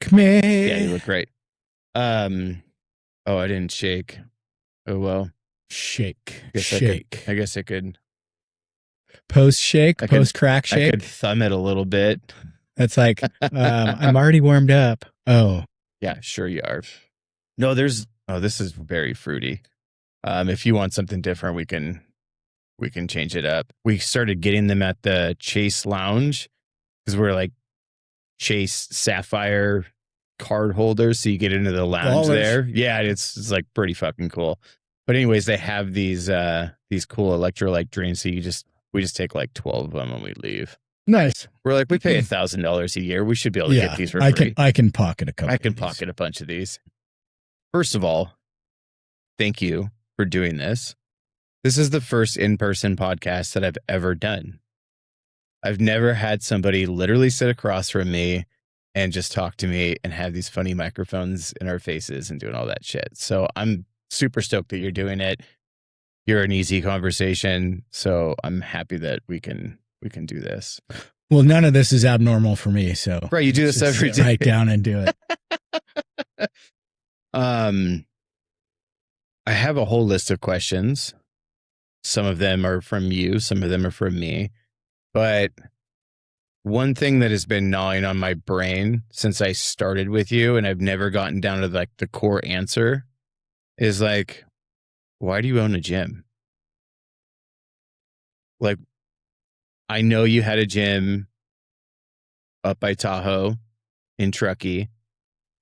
Come here. Yeah, you look great. Oh, I didn't shake. Oh, well. Shake. I guess I could. Post shake, post crack shake. I could thumb it a little bit. That's like, I'm already warmed up. Oh. Yeah, sure you are. No, this is very fruity. If you want something different, we can change it up. We started getting them at the Chase Lounge because we're like Chase Sapphire card holders, so you get into the lounge there. Yeah, it's like pretty fucking cool. But anyways, they have these cool electrolyte drinks. So we just take like 12 of them when we leave. Nice. We're like, we pay $1,000 a year. We should be able to get these for free. I can pocket a couple. I can pocket a bunch of these. First of all, thank you for doing this. This is the first in-person podcast that I've ever done. I've never had somebody literally sit across from me and just talk to me and have these funny microphones in our faces and doing all that shit. So I'm super stoked that you're doing it. You're an easy conversation. So I'm happy that we can do this. Well, none of this is abnormal for me. So right, you do this every day. Write down and do it. I have a whole list of questions. Some of them are from you, some of them are from me. But one thing that has been gnawing on my brain since I started with you, and I've never gotten down to like the core answer, is like, why do you own a gym? Like, I know you had a gym up by Tahoe in Truckee,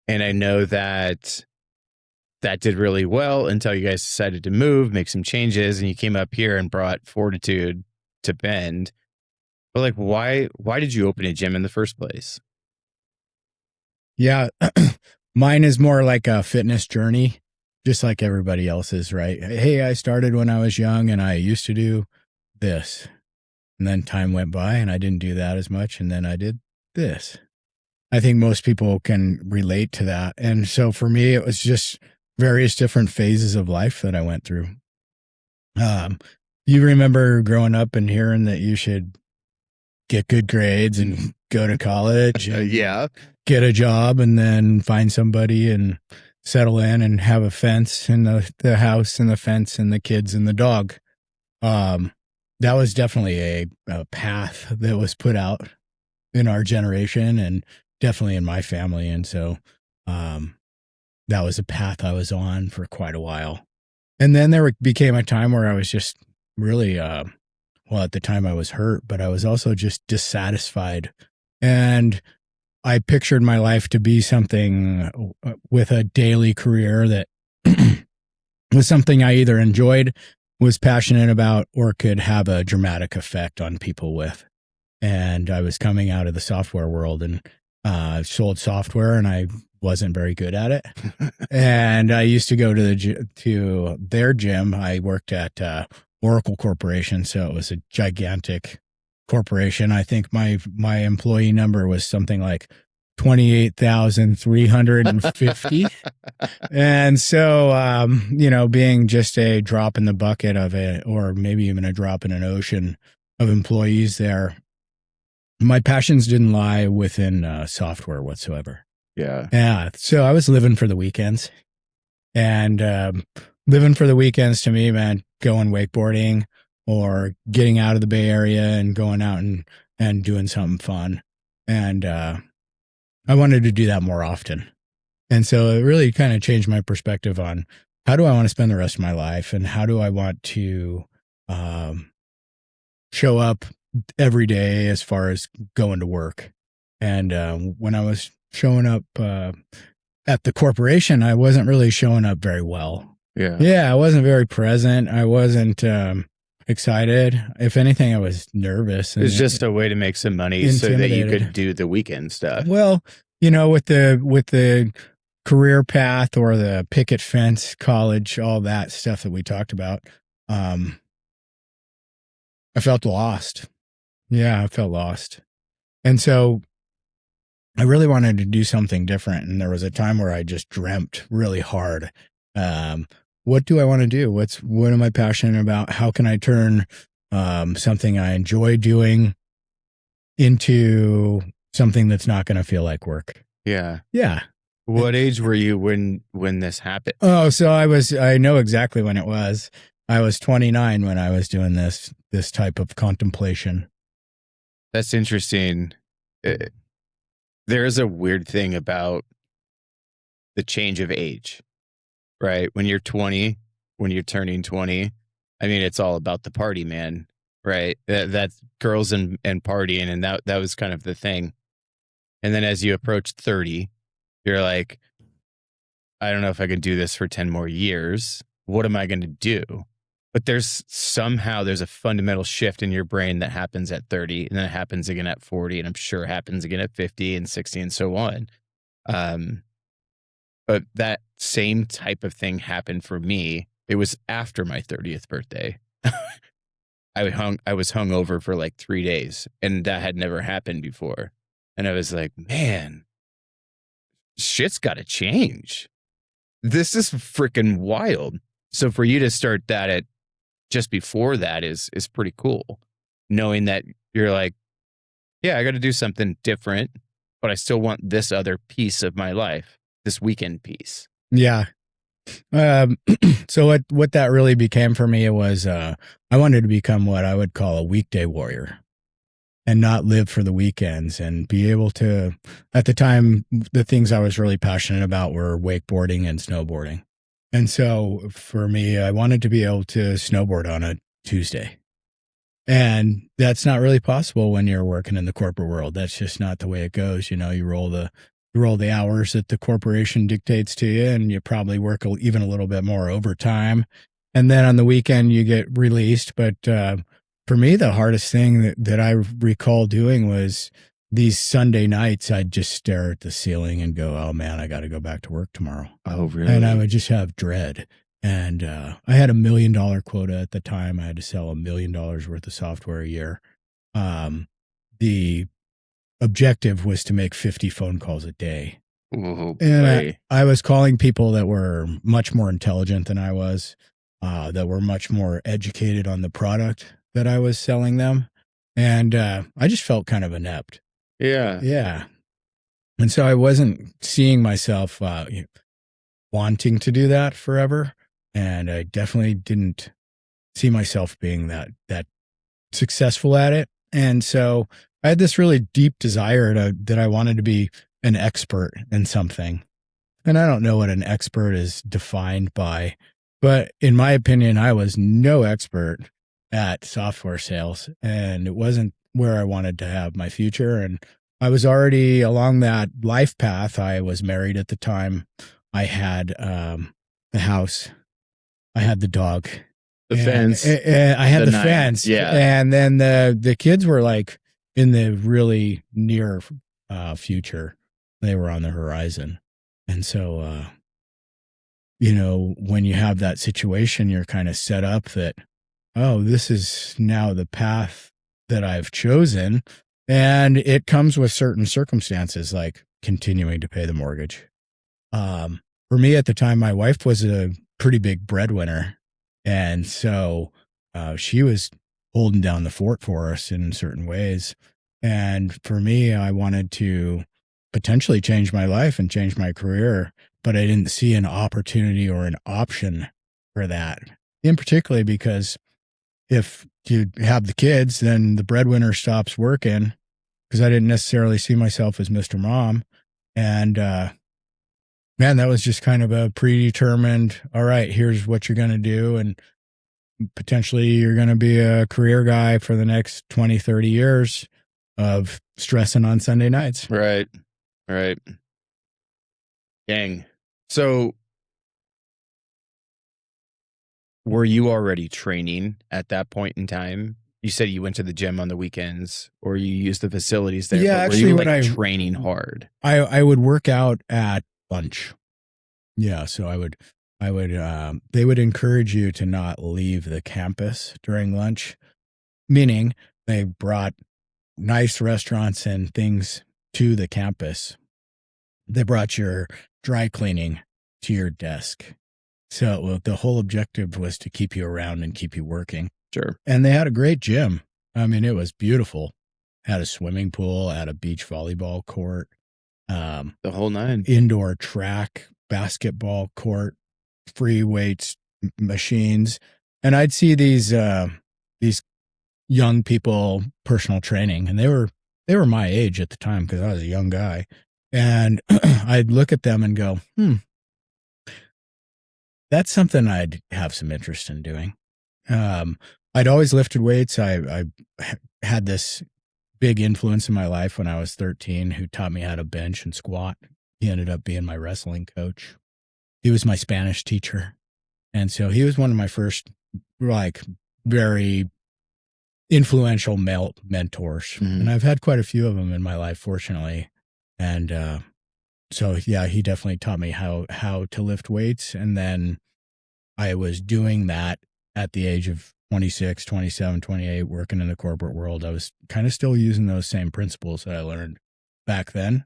and I know that did really well until you guys decided to move, make some changes, and you came up here and brought Fortitude to Bend. But like, why did you open a gym in the first place? Yeah, mine is more like a fitness journey, just like everybody else's, right? Hey, I started when I was young and I used to do this. And then time went by and I didn't do that as much. And then I did this. I think most people can relate to that. And so for me, it was just various different phases of life that I went through. You remember growing up and hearing that you should get good grades and go to college and get a job and then find somebody and settle in and have a fence and the house and the fence and the kids and the dog. That was definitely a path that was put out in our generation and definitely in my family. And so that was a path I was on for quite a while. And then there became a time where I was just really, at the time I was hurt, but I was also just dissatisfied. And I pictured my life to be something with a daily career that was something I either enjoyed, was passionate about, or could have a dramatic effect on people with. And I was coming out of the software world and sold software, and I wasn't very good at it. And I used to go to their gym. I worked at Oracle Corporation, so it was a gigantic corporation. I think my employee number was something like 28,350. And so, being just a drop in the bucket of it, or maybe even a drop in an ocean of employees there, my passions didn't lie within software whatsoever. Yeah. So I was living for the weekends, and living for the weekends to me meant going wakeboarding or getting out of the Bay Area and going out and doing something fun. And I wanted to do that more often. And so it really kind of changed my perspective on how do I want to spend the rest of my life, and how do I want to show up every day as far as going to work. And when I was showing up at the corporation, I wasn't really showing up very well. Yeah, I wasn't very present. I wasn't excited. If anything, I was nervous. It's just a way to make some money so that you could do the weekend stuff. Well, with the career path or the picket fence, college, all that stuff that we talked about, I felt lost. Yeah, I felt lost. And so I really wanted to do something different. And there was a time where I just dreamt really hard. What do I want to do? What am I passionate about? How can I turn something I enjoy doing, into something that's not going to feel like work. Yeah. Yeah. What age were you when this happened? Oh, so I know exactly when it was. I was 29 when I was doing this type of contemplation. That's interesting. There's a weird thing about the change of age, right? When you're 20, when you're turning 20, I mean, it's all about the party, man, right? That's girls and partying, and that was kind of the thing. And then as you approach 30, you're like, I don't know if I can do this for 10 more years. What am I going to do? But there's a fundamental shift in your brain that happens at 30, and then it happens again at 40, and I'm sure it happens again at 50 and 60 and so on. But that same type of thing happened for me. It was after my 30th birthday. I was hungover for like 3 days, and that had never happened before. And I was like, man, shit's got to change. This is freaking wild. So for you to start that at just before that is pretty cool. Knowing that you're like, yeah, I got to do something different, but I still want this other piece of my life, this weekend piece. Yeah. So what that really became for me was, I wanted to become what I would call a weekday warrior, and not live for the weekends, and be able to, at the time, the things I was really passionate about were wakeboarding and snowboarding. And so for me, I wanted to be able to snowboard on a Tuesday. And that's not really possible when you're working in the corporate world. That's just not the way it goes. You know, you roll the hours that the corporation dictates to you, and you probably work even a little bit more overtime. And then on the weekend you get released. But, for me, the hardest thing that I recall doing was these Sunday nights, I'd just stare at the ceiling and go, oh man, I got to go back to work tomorrow. Oh, really? And I would just have dread. And I had $1 million quota at the time. I had to sell $1 million worth of software a year. The objective was to make 50 phone calls a day. Oh, and I was calling people that were much more intelligent than I was, that were much more educated on the product that I was selling them. And I just felt kind of inept. Yeah. Yeah. And so I wasn't seeing myself wanting to do that forever. And I definitely didn't see myself being that successful at it. And so I had this really deep desire that I wanted to be an expert in something. And I don't know what an expert is defined by, but in my opinion, I was no expert at software sales, and it wasn't where I wanted to have my future. And I was already along that life path. I was married at the time. I had the house. I had the dog. The fence. I had the fence. Yeah. And then the kids were like in the really near future. They were on the horizon. And so, when you have that situation, you're kind of set up that, oh, this is now the path that I've chosen. And it comes with certain circumstances, like continuing to pay the mortgage. For me at the time, my wife was a pretty big breadwinner. And so she was holding down the fort for us in certain ways. And for me, I wanted to potentially change my life and change my career, but I didn't see an opportunity or an option for that. In particular, because if you have the kids, then the breadwinner stops working, because I didn't necessarily see myself as Mr. Mom. And man, that was just kind of a predetermined, all right, here's what you're going to do. And potentially you're going to be a career guy for the next 20, 30 years of stressing on Sunday nights. Right. Right. Dang. So were you already training at that point in time? You said you went to the gym on the weekends, or you used the facilities there. Yeah, but actually, were you training hard? I would work out at lunch. Yeah, so I would they would encourage you to not leave the campus during lunch, meaning they brought nice restaurants and things to the campus. They brought your dry cleaning to your desk. So the whole objective was to keep you around and keep you working. Sure. And they had a great gym. I mean, it was beautiful. Had a swimming pool, had a beach volleyball court, the whole nine, indoor track, basketball court, free weights machines. And I'd see these young people personal training, and they were my age at the time because I was a young guy. And I'd look at them and go, that's something I'd have some interest in doing. I'd always lifted weights. I had this big influence in my life when I was 13 who taught me how to bench and squat. He ended up being my wrestling coach. He was my Spanish teacher. And so he was one of my first, like, very influential male mentors. Mm-hmm. And I've had quite a few of them in my life, fortunately. And so, yeah, he definitely taught me how to lift weights. And then I was doing that at the age of 26, 27, 28, working in the corporate world. I was kind of still using those same principles that I learned back then,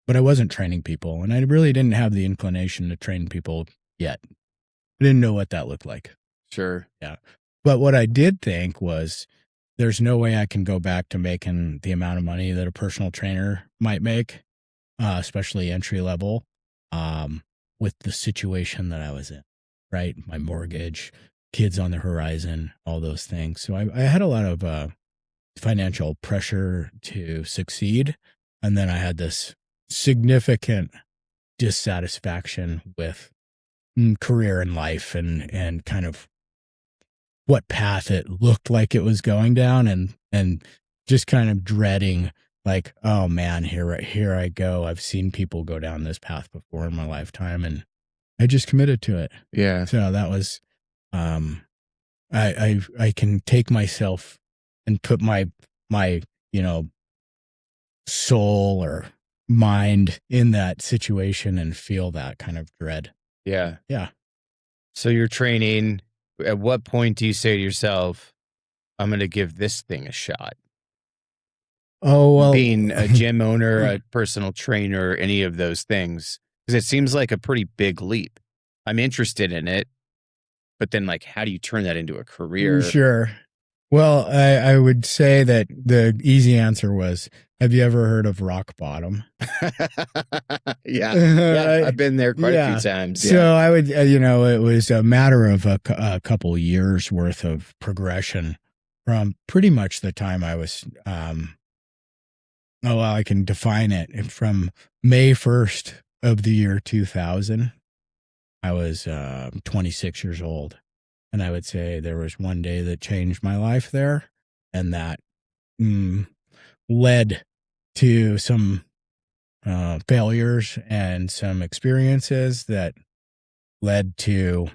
but I wasn't training people. And I really didn't have the inclination to train people yet. I didn't know what that looked like. Sure. Yeah. But what I did think was there's no way I can go back to making the amount of money that a personal trainer might make, especially entry level, with the situation that I was in, right? My mortgage, kids on the horizon, all those things. So I had a lot of financial pressure to succeed. And then I had this significant dissatisfaction with career and life and kind of what path it looked like it was going down, and just kind of dreading, like, oh man, here I go. I've seen people go down this path before in my lifetime, and I just committed to it. Yeah. So that was, I can take myself and put my soul or mind in that situation and feel that kind of dread. Yeah. Yeah. So you're training. At what point do you say to yourself, I'm going to give this thing a shot? Oh, well, being a gym owner, a personal trainer, any of those things, because it seems like a pretty big leap. I'm interested in it, but then, like, how do you turn that into a career? Sure. Well, I would say that the easy answer was, have you ever heard of rock bottom? Yeah, I've been there quite a few times. Yeah. So I would, it was a matter of a couple years worth of progression from pretty much the time I was, I can define it from May 1st of the year 2000. I was 26 years old. And I would say there was one day that changed my life there, and that led to some failures and some experiences that led to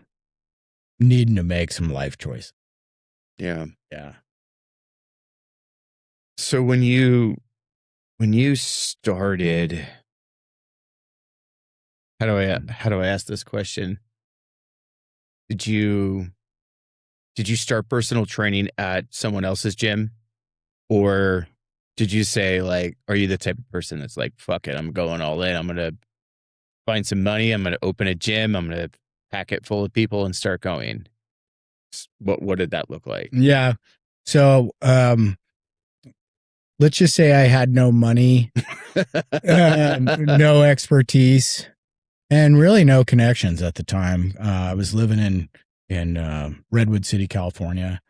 needing to make some life choices. Yeah. Yeah. So when you started, how do I ask this question? Did you start personal training at someone else's gym? Or did you say, like, are you the type of person that's like, fuck it, I'm going all in. I'm going to find some money. I'm going to open a gym. I'm going to pack it full of people and start going. What did that look like? Yeah. So let's just say I had no money, no expertise, and really no connections at the time. I was living in Redwood City, California.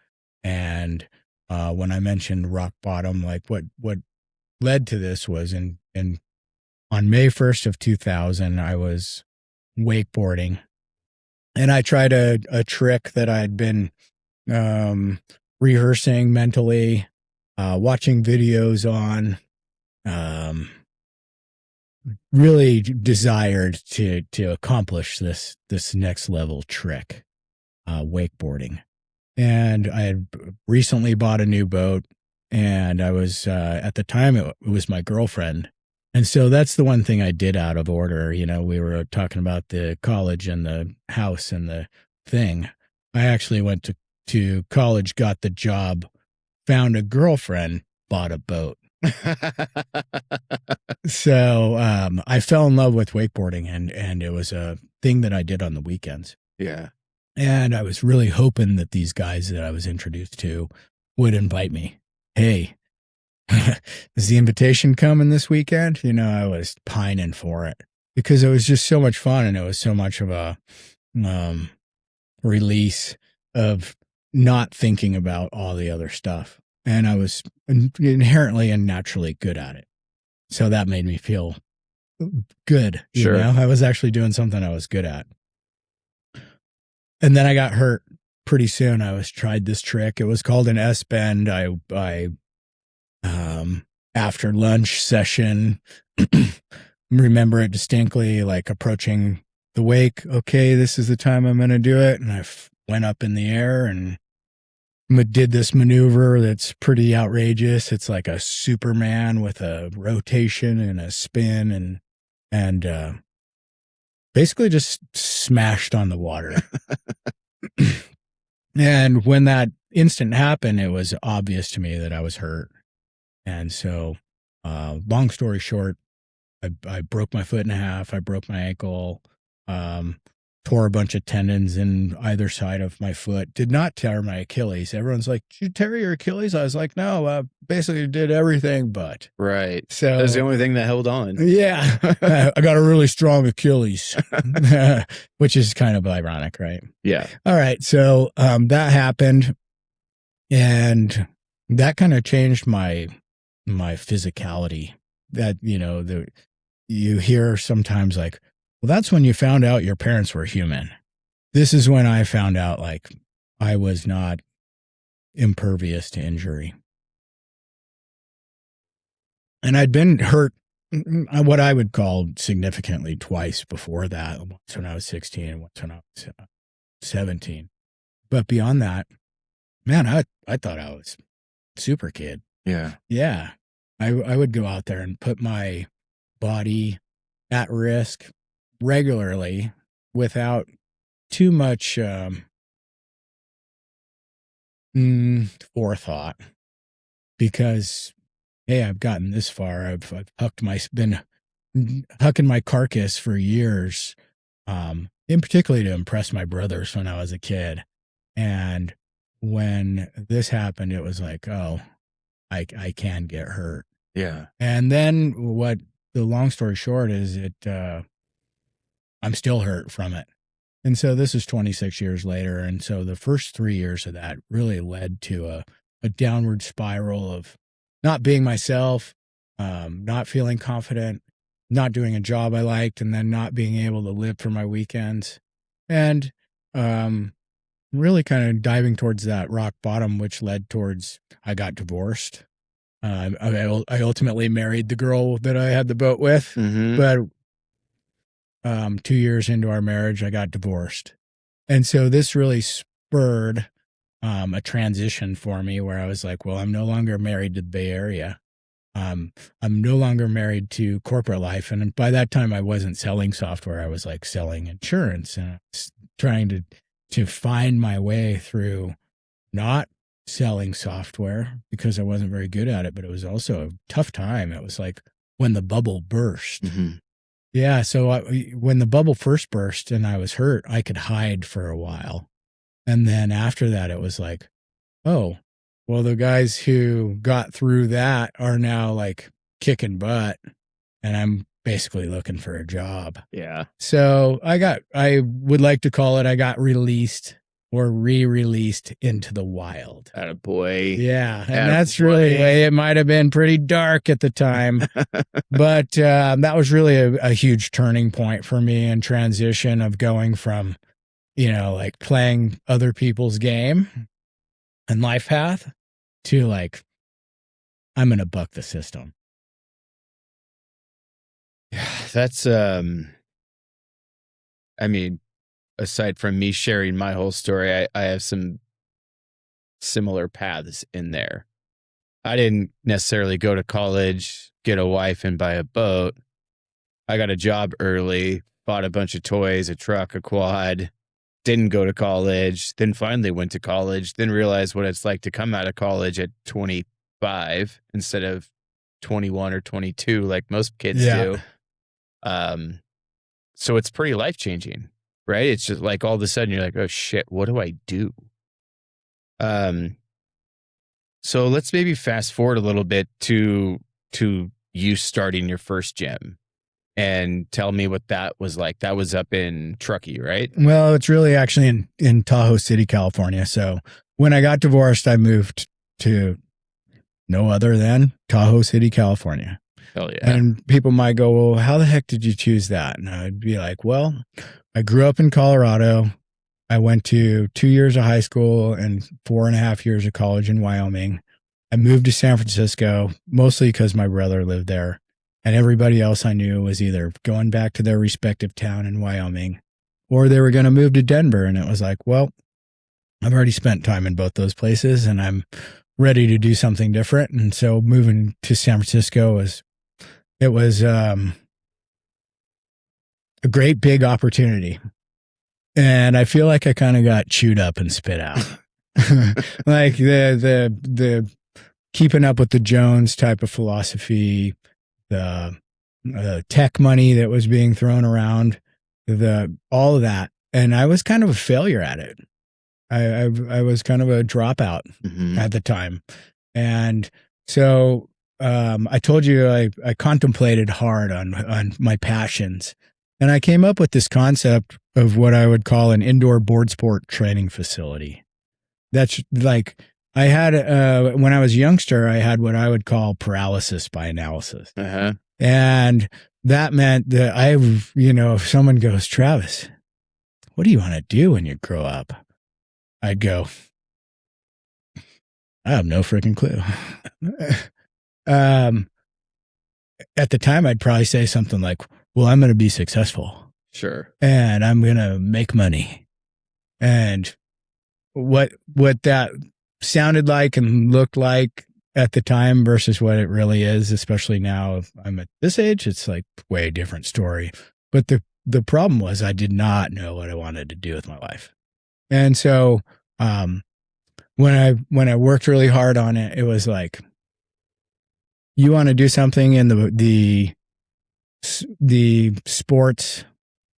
And when I mentioned rock bottom, like what led to this was on May 1st of 2000, I was wakeboarding, and I tried a trick that I'd been rehearsing mentally, watching videos on, really desired to accomplish this next level trick, wakeboarding. And I had recently bought a new boat, and I was, at the time, it was my girlfriend. And so that's the one thing I did out of order. We were talking about the college and the house and the thing. I actually went to college, got the job, found a girlfriend, bought a boat. So I fell in love with wakeboarding, and it was a thing that I did on the weekends. Yeah. And I was really hoping that these guys that I was introduced to would invite me. Hey, is the invitation coming this weekend? You know, I was pining for it because it was just so much fun, and it was so much of a release of not thinking about all the other stuff. And I was inherently and naturally good at it. So that made me feel good. You know, I was actually doing something I was good at. And then I got hurt pretty soon. I tried this trick. It was called an S bend. I after lunch session, remember it distinctly, like approaching the wake. Okay, this is the time I'm going to do it. And I went up in the air and did this maneuver that's pretty outrageous. It's like a Superman with a rotation and a spin and basically just smashed on the water. And when that instant happened, it was obvious to me that I was hurt. And so, long story short, I broke my foot in half. I broke my ankle, tore a bunch of tendons in either side of my foot. Did not tear my Achilles. Everyone's like, "Did you tear your Achilles?" I was like, "No, I basically did everything but." Right. So that's the only thing that held on. Yeah. I got a really strong Achilles, which is kind of ironic, right? Yeah. All right. So that happened, and that kind of changed my physicality. That, you know, you hear sometimes like, well, that's when you found out your parents were human. This is when I found out like I was not impervious to injury. And I'd been hurt, what I would call significantly, twice before that. Once when I was 16 and once when I was 17. But beyond that, man, I thought I was super kid. Yeah. Yeah. I would go out there and put my body at risk regularly without too much forethought, because hey, I've gotten this far. I've been hucking my carcass for years, in particularly to impress my brothers when I was a kid. And when this happened, it was like, oh, I can get hurt. Yeah. And then the long story short is I'm still hurt from it. And so this is 26 years later. And so the first 3 years of that really led to a downward spiral of not being myself, not feeling confident, not doing a job I liked, and then not being able to live for my weekends. And really kind of diving towards that rock bottom, which led towards I got divorced. I ultimately married the girl that I had the boat with, but 2 years into our marriage, I got divorced. And so this really spurred a transition for me where I was like, well, I'm no longer married to the Bay Area. I'm no longer married to corporate life. And by that time, I wasn't selling software. I was like selling insurance, and I was trying to find my way through not selling software because I wasn't very good at it, but it was also a tough time. It was like when the bubble burst. Yeah. So when the bubble first burst and I was hurt, I could hide for a while. And then after that, it was like, oh, well, the guys who got through that are now like kicking butt, and I'm basically looking for a job. Yeah. So I would like to call it, I got released or re-released into the wild. Attaboy. Yeah. And that's really, it might have been pretty dark at the time, but that was really a huge turning point for me in transition of going from, you know, like playing other people's game and life path to like, I'm going to buck the system. Yeah, that's, I mean, aside from me sharing my whole story, I have some similar paths in there. I didn't necessarily go to college, get a wife, and buy a boat. I got a job early, bought a bunch of toys, a truck, a quad, didn't go to college, then finally went to college, then realized what it's like to come out of college at 25 instead of 21 or 22 like most kids do. So it's pretty life-changing. right? It's just like all of a sudden you're like, oh shit, what do I do? So let's maybe fast forward a little bit to you starting your first gym and tell me what that was like. That was up in Truckee, right? Well, it's really actually in Tahoe City, California. So when I got divorced, I moved to no other than Tahoe City, California. Hell yeah. And people might go, well, how the heck did you choose that? And I'd be like, well, I grew up in Colorado. I went to 2 years of high school and 4.5 years of college in Wyoming. I moved to San Francisco, mostly because my brother lived there. And everybody else I knew was either going back to their respective town in Wyoming or they were going to move to Denver. And it was like, well, I've already spent time in both those places and I'm ready to do something different. And so moving to San Francisco was a great big opportunity. And I feel like I kind of got chewed up and spit out. Like the keeping up with the Jones type of philosophy, the tech money that was being thrown around, all of that. And I was kind of a failure at it. I was kind of a dropout at the time. And so I told you I contemplated hard on my passions. And I came up with this concept of what I would call an indoor board sport training facility. That's like, I had, when I was a youngster, I had what I would call paralysis by analysis. Uh-huh. And that meant that if someone goes, Travis, what do you want to do when you grow up? I'd go, I have no freaking clue. At the time, I'd probably say something like, well, I'm going to be successful. Sure. And I'm going to make money. And what that sounded like and looked like at the time versus what it really is, especially now, if I'm at this age, it's like way different story. But the problem was I did not know what I wanted to do with my life. And so when I worked really hard on it, it was like, you want to do something in the sports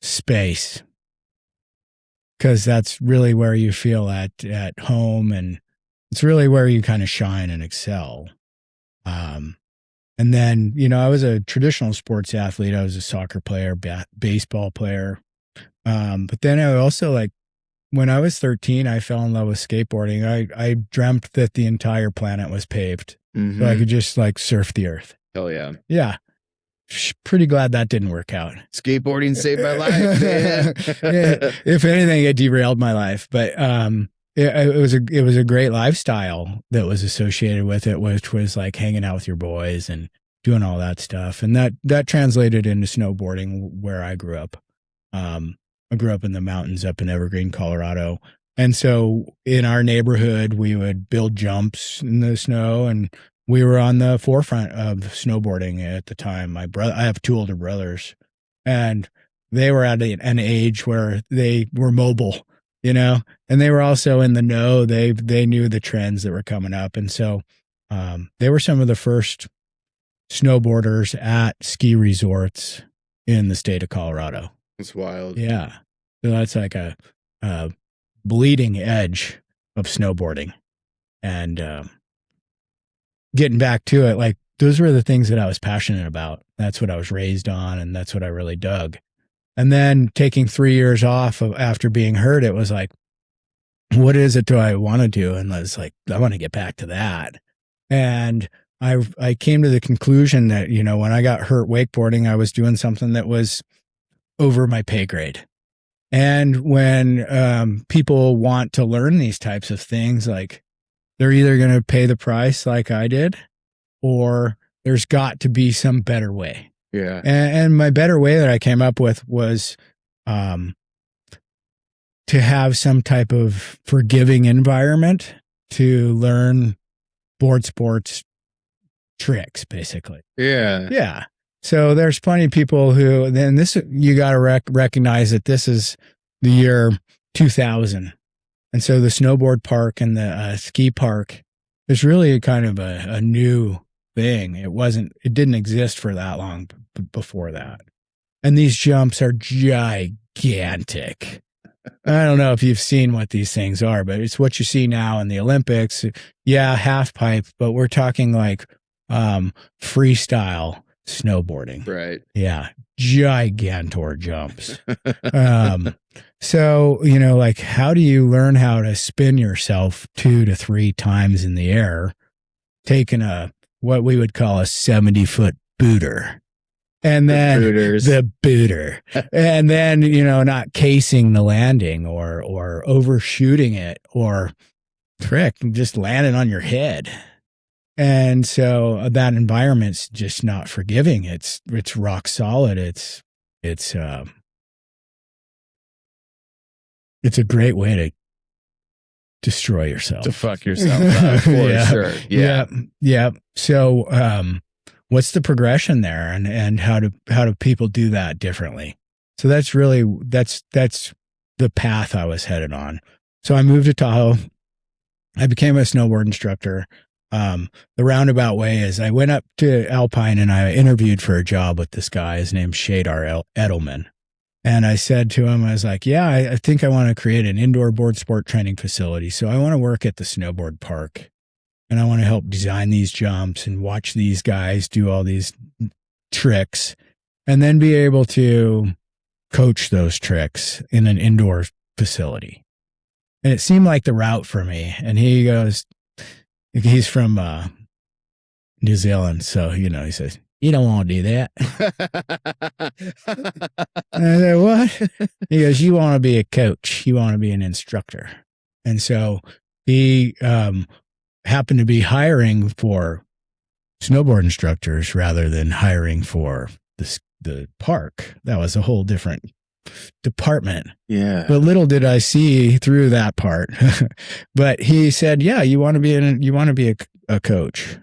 space, because that's really where you feel at home, and it's really where you kind of shine and excel. And then, I was a traditional sports athlete. I was a soccer player, baseball player. But then I also, when I was 13, I fell in love with skateboarding. I dreamt that the entire planet was paved. So I could just surf the earth. Hell yeah. Yeah. Pretty glad that didn't work out. Skateboarding saved my life, man. If anything, it derailed my life. But it was a great lifestyle that was associated with it, which was like hanging out with your boys and doing all that stuff. And that translated into snowboarding where I grew up. I grew up in the mountains up in Evergreen, Colorado. And so in our neighborhood, we would build jumps in the snow, and we were on the forefront of snowboarding at the time. I have two older brothers, and they were at an age where they were mobile, and they were also in the know. They knew the trends that were coming up. And so they were some of the first snowboarders at ski resorts in the state of Colorado. That's wild. Yeah. So that's like a bleeding edge of snowboarding. And getting back to it, those were the things that I was passionate about. That's what I was raised on, and that's what I really dug. And then taking 3 years off after being hurt, it was like, what is it do I want to do? And I was like, I want to get back to that. And I came to the conclusion that, when I got hurt wakeboarding, I was doing something that was over my pay grade. And when people want to learn these types of things, they're either going to pay the price like I did, or there's got to be some better way. Yeah. And my better way that I came up with was to have some type of forgiving environment to learn board sports tricks, basically. Yeah. Yeah. So there's plenty of people who, then you got to recognize that this is the year 2000. And so the snowboard park and the ski park is really kind of a new thing. It didn't exist for that long before that. And these jumps are gigantic. gigantic. I don't know if you've seen what these things are, but it's what you see now in the Olympics. Yeah, half pipe, but we're talking like freestyle snowboarding. Right. Yeah, gigantor jumps. So, you know, like, how do you learn how to spin yourself 2 to 3 times in the air, taking what we would call a 70-foot booter? And then the booter, and then, you know, not casing the landing or overshooting it or just landing on your head. And so that environment's just not forgiving. It's rock solid. It's a great way to destroy yourself, to fuck yourself up, for sure. Yeah. So, what's the progression there, and how do people do that differently? So that's the path I was headed on. So I moved to Tahoe. I became a snowboard instructor. The roundabout way is I went up to Alpine and I interviewed for a job with this guy. His name's Shadar Edelman. And I said to him, I was like, yeah, I think I want to create an indoor board sport training facility. So I want to work at the snowboard park. And I want to help design these jumps and watch these guys do all these tricks and then be able to coach those tricks in an indoor facility. And it seemed like the route for me. And he goes, he's from New Zealand. So, you know, he says, you don't want to do that. And I said, what? He goes, you want to be a coach. You want to be an instructor. And so he happened to be hiring for snowboard instructors rather than hiring for the park. That was a whole different department. Yeah. But little did I see through that part. But he said, yeah, you want to be a coach.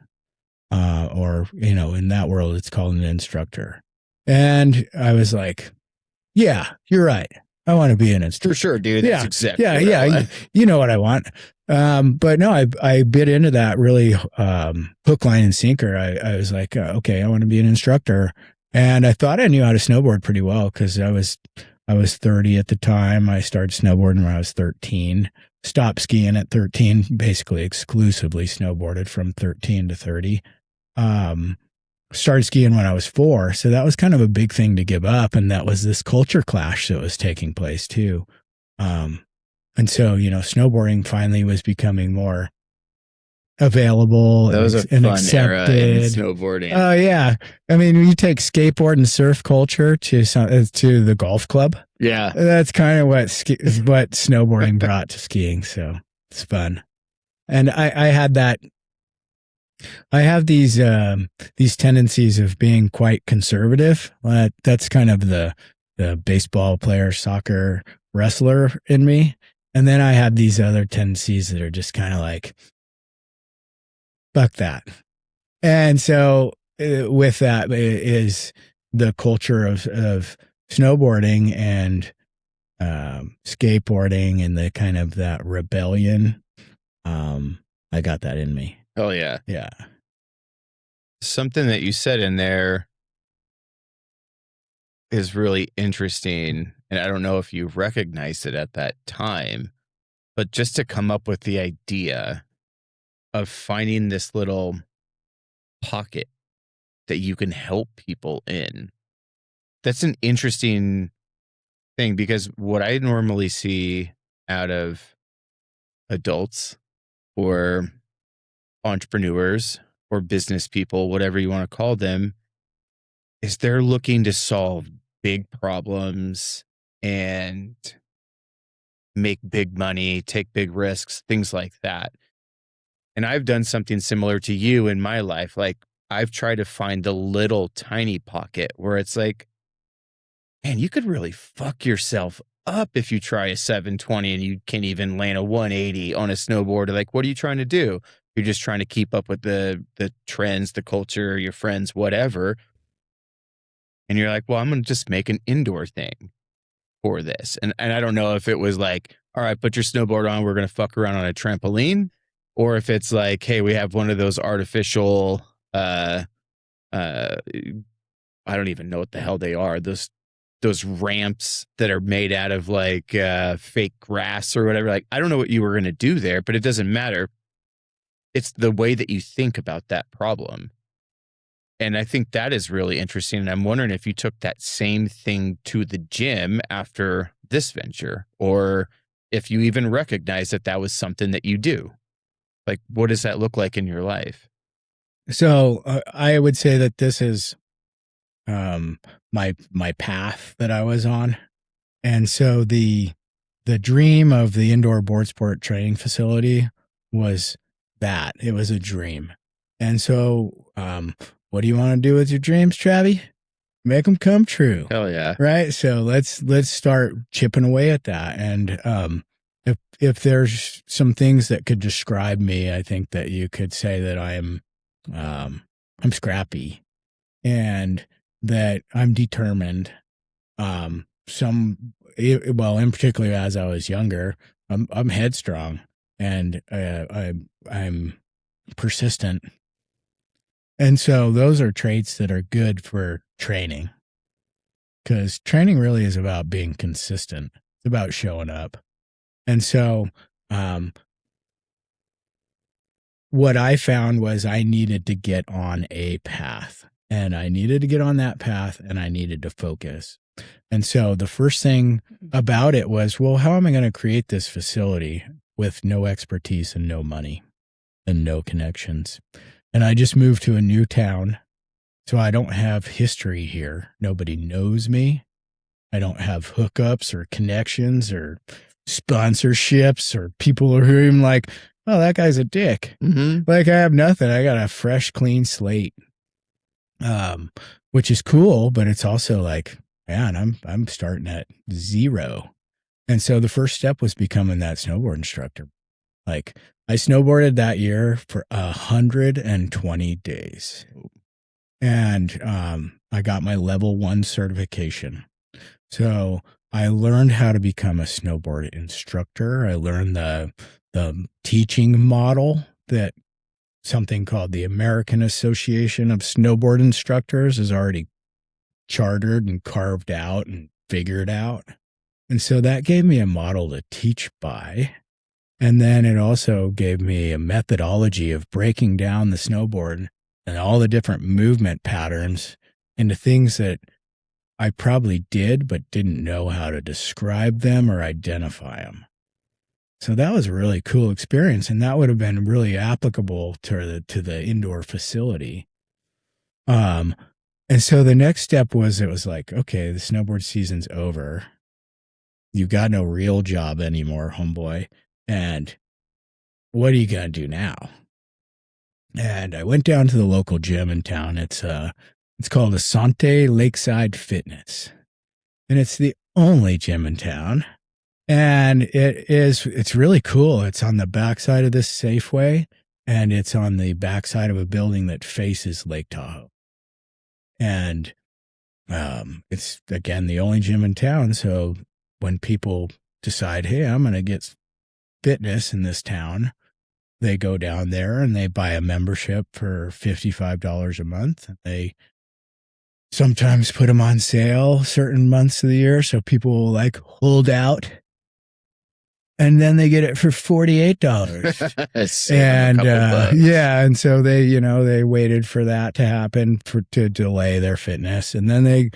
Or, you know, in that world, it's called an instructor. And I was like, yeah, you're right. I want to be an instructor. For sure, dude. That's exactly yeah. You know what I want. But no, I bit into that really hook, line, and sinker. I was like, okay, I want to be an instructor. And I thought I knew how to snowboard pretty well because I was 30 at the time. I started snowboarding when I was 13. Stopped skiing at 13, basically exclusively snowboarded from 13 to 30. Started skiing when I was 4. So that was kind of a big thing to give up. And that was this culture clash that was taking place too. And so, you know, snowboarding finally was becoming more available. That was a and fun accepted. era in snowboarding. Oh yeah. I mean, you take skateboard and surf culture to the golf club. Yeah. That's kind of what snowboarding brought to skiing. So it's fun. And I have these tendencies of being quite conservative. That's kind of the baseball player, soccer wrestler in me. And then I have these other tendencies that are just kind of like, fuck that. And so with that is the culture of snowboarding and skateboarding and the kind of that rebellion. I got that in me. Oh yeah. Yeah. Something that you said in there is really interesting. And I don't know if you recognized it at that time, but just to come up with the idea of finding this little pocket that you can help people in. That's an interesting thing because what I normally see out of adults or entrepreneurs or business people, whatever you want to call them, is they're looking to solve big problems and make big money, take big risks, things like that. And I've done something similar to you in my life. Like I've tried to find the little tiny pocket where it's like, man, you could really fuck yourself up if you try a 720 and you can't even land a 180 on a snowboard. Like, what are you trying to do? You're just trying to keep up with the trends, the culture, your friends, whatever. And you're like, well, I'm going to just make an indoor thing for this. And I don't know if it was like, all right, put your snowboard on. We're going to fuck around on a trampoline. Or if it's like, hey, we have one of those artificial, I don't even know what the hell they are. Those those ramps that are made out of like fake grass or whatever. Like, I don't know what you were going to do there, but it doesn't matter. It's the way that you think about that problem. And I think that is really interesting. And I'm wondering if you took that same thing to the gym after this venture, or if you even recognize that that was something that you do. Like, what does that look like in your life? So I would say that this is my path that I was on. And so the dream of the indoor board sport training facility was that. It was a dream. And so what do you want to do with your dreams, Travi? Make them come true. Hell yeah. Right? So let's start chipping away at that. And if there's some things that could describe me, I think that you could say that I'm scrappy and that I'm determined. In particular, as I was younger, I'm headstrong and I'm persistent. And so those are traits that are good for training, because training really is about being consistent. It's about showing up. And so what I found was I needed to get on a path, and I needed to get on that path, and I needed to focus. And so the first thing about it was, well, how am I going to create this facility with no expertise and no money and no connections? And I just moved to a new town, so I don't have history here. Nobody knows me. I don't have hookups or connections or sponsorships or people who are even like, oh, that guy's a dick. Mm-hmm. Like, I have nothing. I got a fresh, clean slate, which is cool, but it's also like, man, I'm starting at zero. And so the first step was becoming that snowboard instructor. Like, I snowboarded that year for 120 days. And I got my level 1 certification. So I learned how to become a snowboard instructor. I learned the teaching model that something called the American Association of Snowboard Instructors is already chartered and carved out and figured out. And so that gave me a model to teach by. And then it also gave me a methodology of breaking down the snowboard and all the different movement patterns into things that I probably did, but didn't know how to describe them or identify them. So that was a really cool experience. And that would have been really applicable to the indoor facility. And so the next step was, it was like, okay, the snowboard season's over. You got no real job anymore, homeboy. And what are you going to do now? And I went down to the local gym in town. It's called Asante Lakeside Fitness. And it's the only gym in town. And it's really cool. It's on the backside of this Safeway, and it's on the backside of a building that faces Lake Tahoe. And it's, again, the only gym in town. So when people decide, hey, I'm going to get fitness in this town, they go down there and they buy a membership for $55 a month. They sometimes put them on sale certain months of the year, so people will like hold out, and then they get it for $48. And yeah, and so they waited for that to happen to delay their fitness, and then they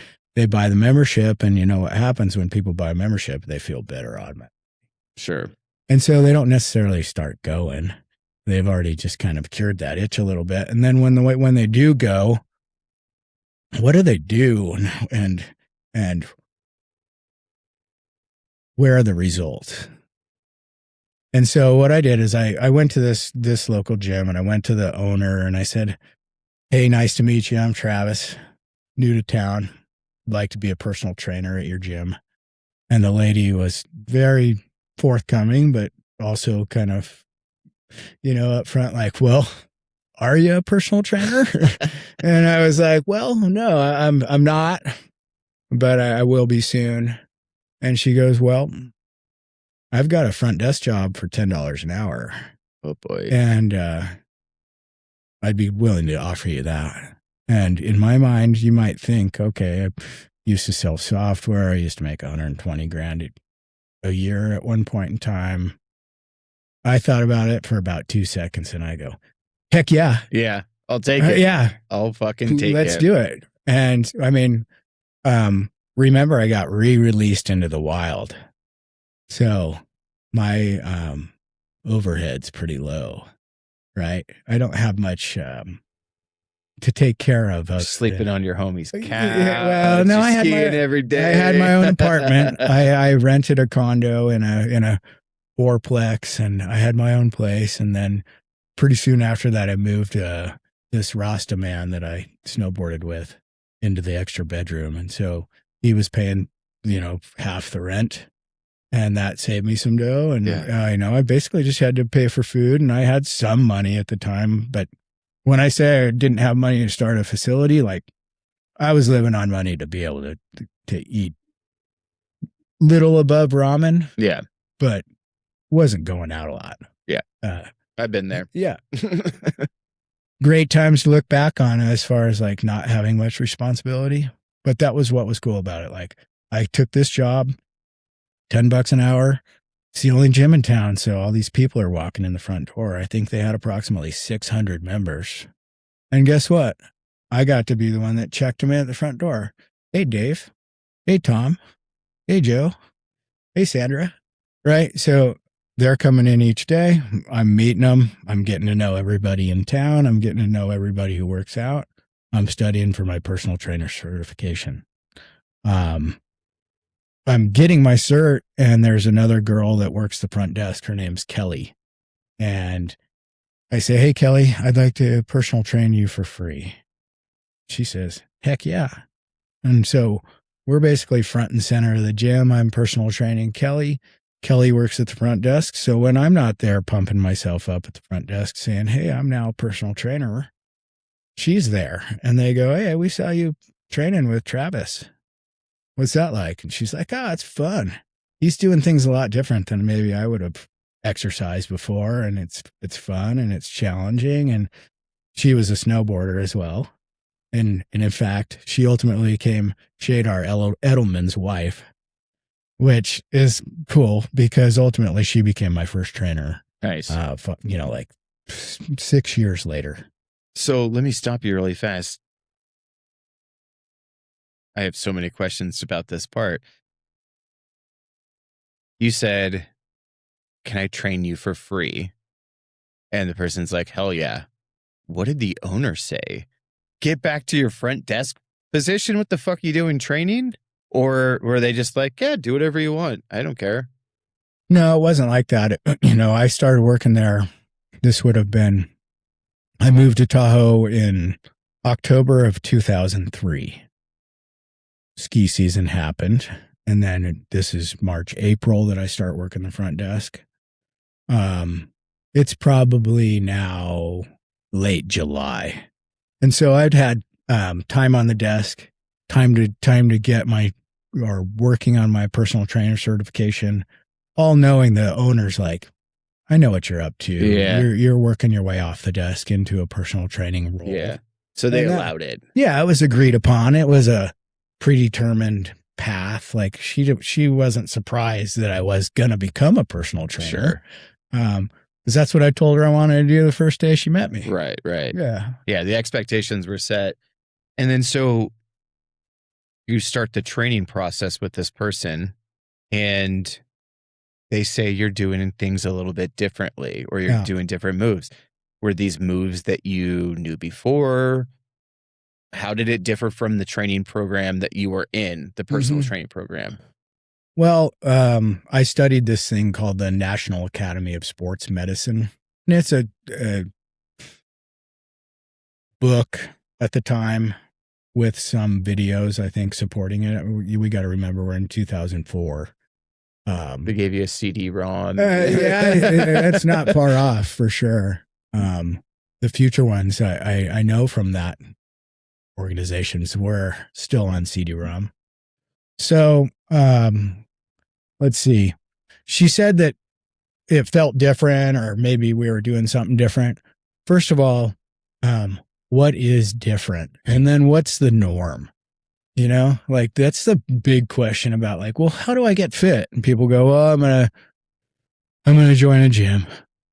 buy the membership, and you know what happens when people buy a membership? They feel better on it. Sure. And so they don't necessarily start going. They've already just kind of cured that itch a little bit. And then when they do go, what do they do? And where are the results? And so what I did is I went to this local gym, and I went to the owner, and I said, hey, nice to meet you. I'm Travis, new to town. I'd like to be a personal trainer at your gym. And the lady was very forthcoming, but also kind of, up front, like, well, are you a personal trainer? And I was like, well, no, I'm not, but I will be soon. And she goes, well, I've got a front desk job for $10 an hour. Oh boy. And I'd be willing to offer you that. And in my mind, you might think, okay, used to sell software. I used to make 120 grand a year at one point in time. I thought about it for about 2 seconds and I go, heck yeah. Yeah. I'll take it. Yeah. I'll fucking take it. Let's do it. And I mean, remember I got re-released into the wild. So my overhead's pretty low, right? I don't have much to take care of. Sleeping on your homie's couch. Yeah, well, no, I had my own apartment. I rented a condo in a fourplex, and I had my own place. And then pretty soon after that, I moved this Rasta man that I snowboarded with into the extra bedroom, and so he was paying, half the rent. And that saved me some dough. And I basically just had to pay for food, and I had some money at the time. But when I say I didn't have money to start a facility, like I was living on money to be able to eat little above ramen. Yeah. But wasn't going out a lot. Yeah. I've been there. Yeah. Great times to look back on as far as like not having much responsibility. But that was what was cool about it. Like I took this job, $10 an hour. It's the only gym in town. So all these people are walking in the front door. I think they had approximately 600 members. And guess what? I got to be the one that checked them in at the front door. Hey, Dave. Hey, Tom. Hey, Joe. Hey, Sandra. Right. So they're coming in each day. I'm meeting them. I'm getting to know everybody in town. I'm getting to know everybody who works out. I'm studying for my personal trainer certification. I'm getting my cert, and there's another girl that works the front desk. Her name's Kelly. And I say, hey, Kelly, I'd like to personal train you for free. She says, heck yeah. And so we're basically front and center of the gym. I'm personal training Kelly. Kelly works at the front desk. So when I'm not there pumping myself up at the front desk saying, hey, I'm now a personal trainer, she's there. And they go, hey, we saw you training with Travis. What's that like? And she's like, it's fun. He's doing things a lot different than maybe I would have exercised before. And it's fun and it's challenging. And she was a snowboarder as well. And in fact, she ultimately became Shadar Edelman's wife, which is cool because ultimately she became my first trainer. Nice. Like 6 years later. So let me stop you really fast. I have so many questions about this part. You said, can I train you for free? And the person's like, hell yeah. What did the owner say? Get back to your front desk position. What the fuck are you doing, training? Or were they just like, yeah, do whatever you want. I don't care. No, it wasn't like that. I started working there. This would have been, I moved to Tahoe in October of 2003. Ski season happened. And then this is March, April that I start working the front desk. It's probably now late July. And so I'd had time on the desk, time to get working on my personal trainer certification, all knowing the owner's like, I know what you're up to. Yeah. You're working your way off the desk into a personal training role. Yeah. So they allowed it. Yeah, it was agreed upon. It was a predetermined path. Like she wasn't surprised that I was going to become a personal trainer. Sure. Because that's what I told her I wanted to do the first day she met me. Right. Yeah. Yeah, the expectations were set. And then so you start the training process with this person and they say you're doing things a little bit differently or you're doing different moves. Were these moves that you knew before? How did it differ from the training program that you were in, the personal training program? Well, I studied this thing called the National Academy of Sports Medicine. And it's a book at the time with some videos, I think, supporting it. We got to remember we're in 2004. They gave you a CD-ROM. That's not far off for sure. The future ones I know from that organizations were still on CD-ROM. So let's see. She said that it felt different or maybe we were doing something different. First of all, what is different? And then what's the norm? You know, like that's the big question about like, well, how do I get fit? And people go, well, I'm going to join a gym,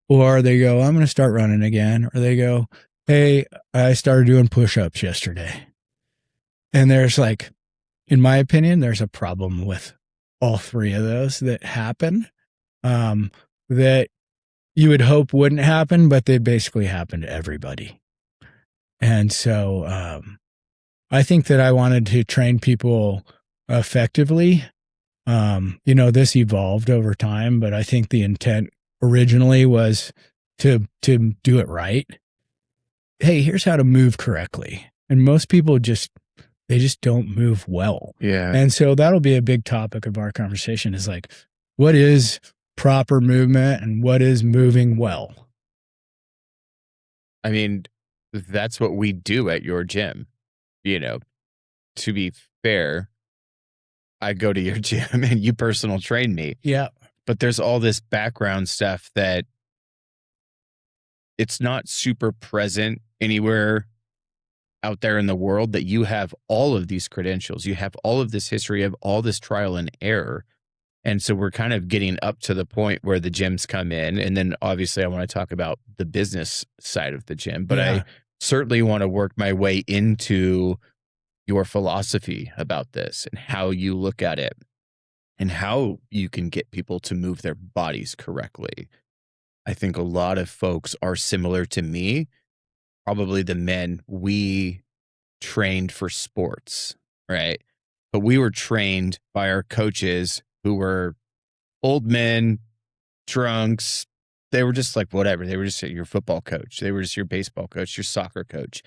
or they go, I'm going to start running again. Or they go, hey, I started doing push-ups yesterday. And there's like, in my opinion, there's a problem with all three of those that happen, that you would hope wouldn't happen, but they basically happen to everybody. And so, I think that I wanted to train people effectively. This evolved over time, but I think the intent originally was to do it right. Hey, here's how to move correctly. And most people they just don't move well. Yeah. And so that'll be a big topic of our conversation is like, what is proper movement and what is moving well? I mean, that's what we do at your gym. To be fair, I go to your gym and you personal train me. Yeah. But there's all this background stuff that it's not super present anywhere out there in the world, that you have all of these credentials. You have all of this history of all this trial and error. And so we're kind of getting up to the point where the gyms come in. And then obviously I want to talk about the business side of the gym, but I certainly want to work my way into your philosophy about this and how you look at it and how you can get people to move their bodies correctly. I think a lot of folks are similar to me. Probably the men, we trained for sports, right? But we were trained by our coaches who were old men, drunks. They were just like, whatever. They were just your football coach. They were just your baseball coach, your soccer coach.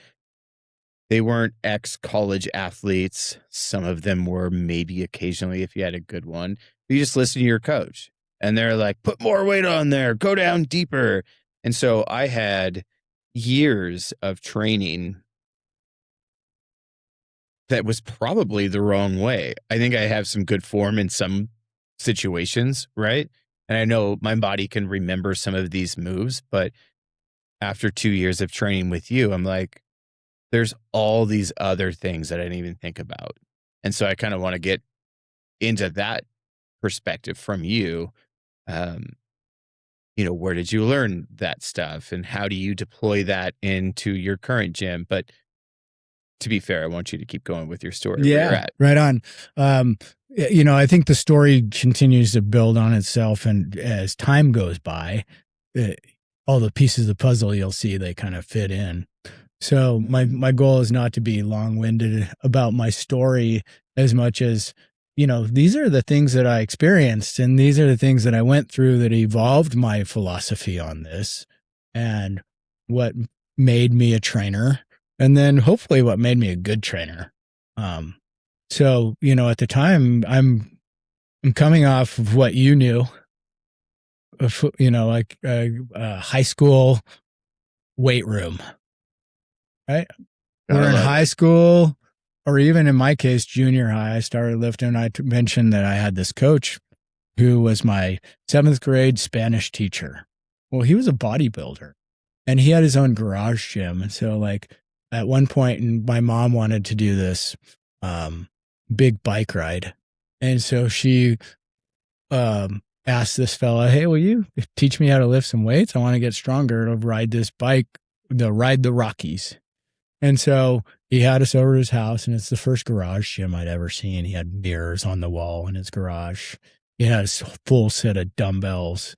They weren't ex-college athletes. Some of them were maybe occasionally if you had a good one. You just listen to your coach. And they're like, put more weight on there, go down deeper. And so I had years of training that was probably the wrong way. I think I have some good form in some situations, right? And I know my body can remember some of these moves, but after 2 years of training with you, I'm like, there's all these other things that I didn't even think about. And so I kind of want to get into that perspective from you. Where did you learn that stuff and how do you deploy that into your current gym? But to be fair, I want you to keep going with your story. Yeah, where you're at. right on. I think the story continues to build on itself. And as time goes by, all the pieces of the puzzle you'll see, they kind of fit in. So my goal is not to be long-winded about my story as much as, these are the things that I experienced and these are the things that I went through that evolved my philosophy on this and what made me a trainer and then hopefully what made me a good trainer. So, at the time I'm coming off of what you knew, like a high school weight room. Right. We're in high school, or even in my case, junior high. I started lifting. I mentioned that I had this coach who was my 7th grade Spanish teacher. Well, he was a bodybuilder and he had his own garage gym. And so like at one point, my mom wanted to do this big bike ride. And so she asked this fella, hey, will you teach me how to lift some weights? I want to get stronger to ride this bike, ride the Rockies. And so he had us over to his house, and it's the first garage gym I'd ever seen. He had mirrors on the wall in his garage. He had a full set of dumbbells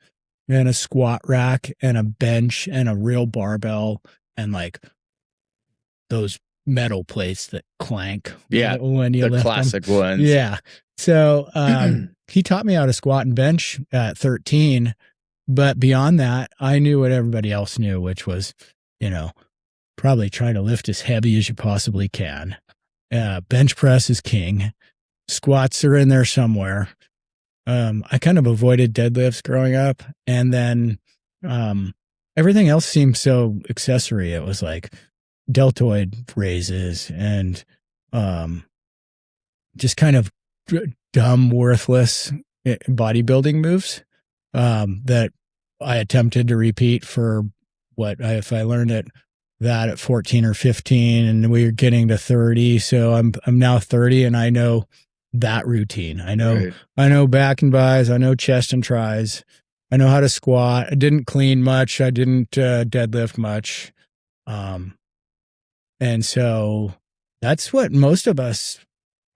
and a squat rack and a bench and a real barbell and like those metal plates that clank. Yeah, when you lift classic them. ones. Yeah. So he taught me how to squat and bench at 13. But beyond that, I knew what everybody else knew, which was, probably try to lift as heavy as you possibly can. Bench press is king. Squats are in there somewhere. I kind of avoided deadlifts growing up. And then everything else seemed so accessory. It was like deltoid raises and just kind of dumb, worthless bodybuilding moves that I attempted to repeat for if I learned it that at 14 or 15, and we were getting to 30. So I'm now 30, and I know that routine. I know back and buys. I know chest and tries. I know how to squat. I didn't clean much. I didn't deadlift much. And so that's what most of us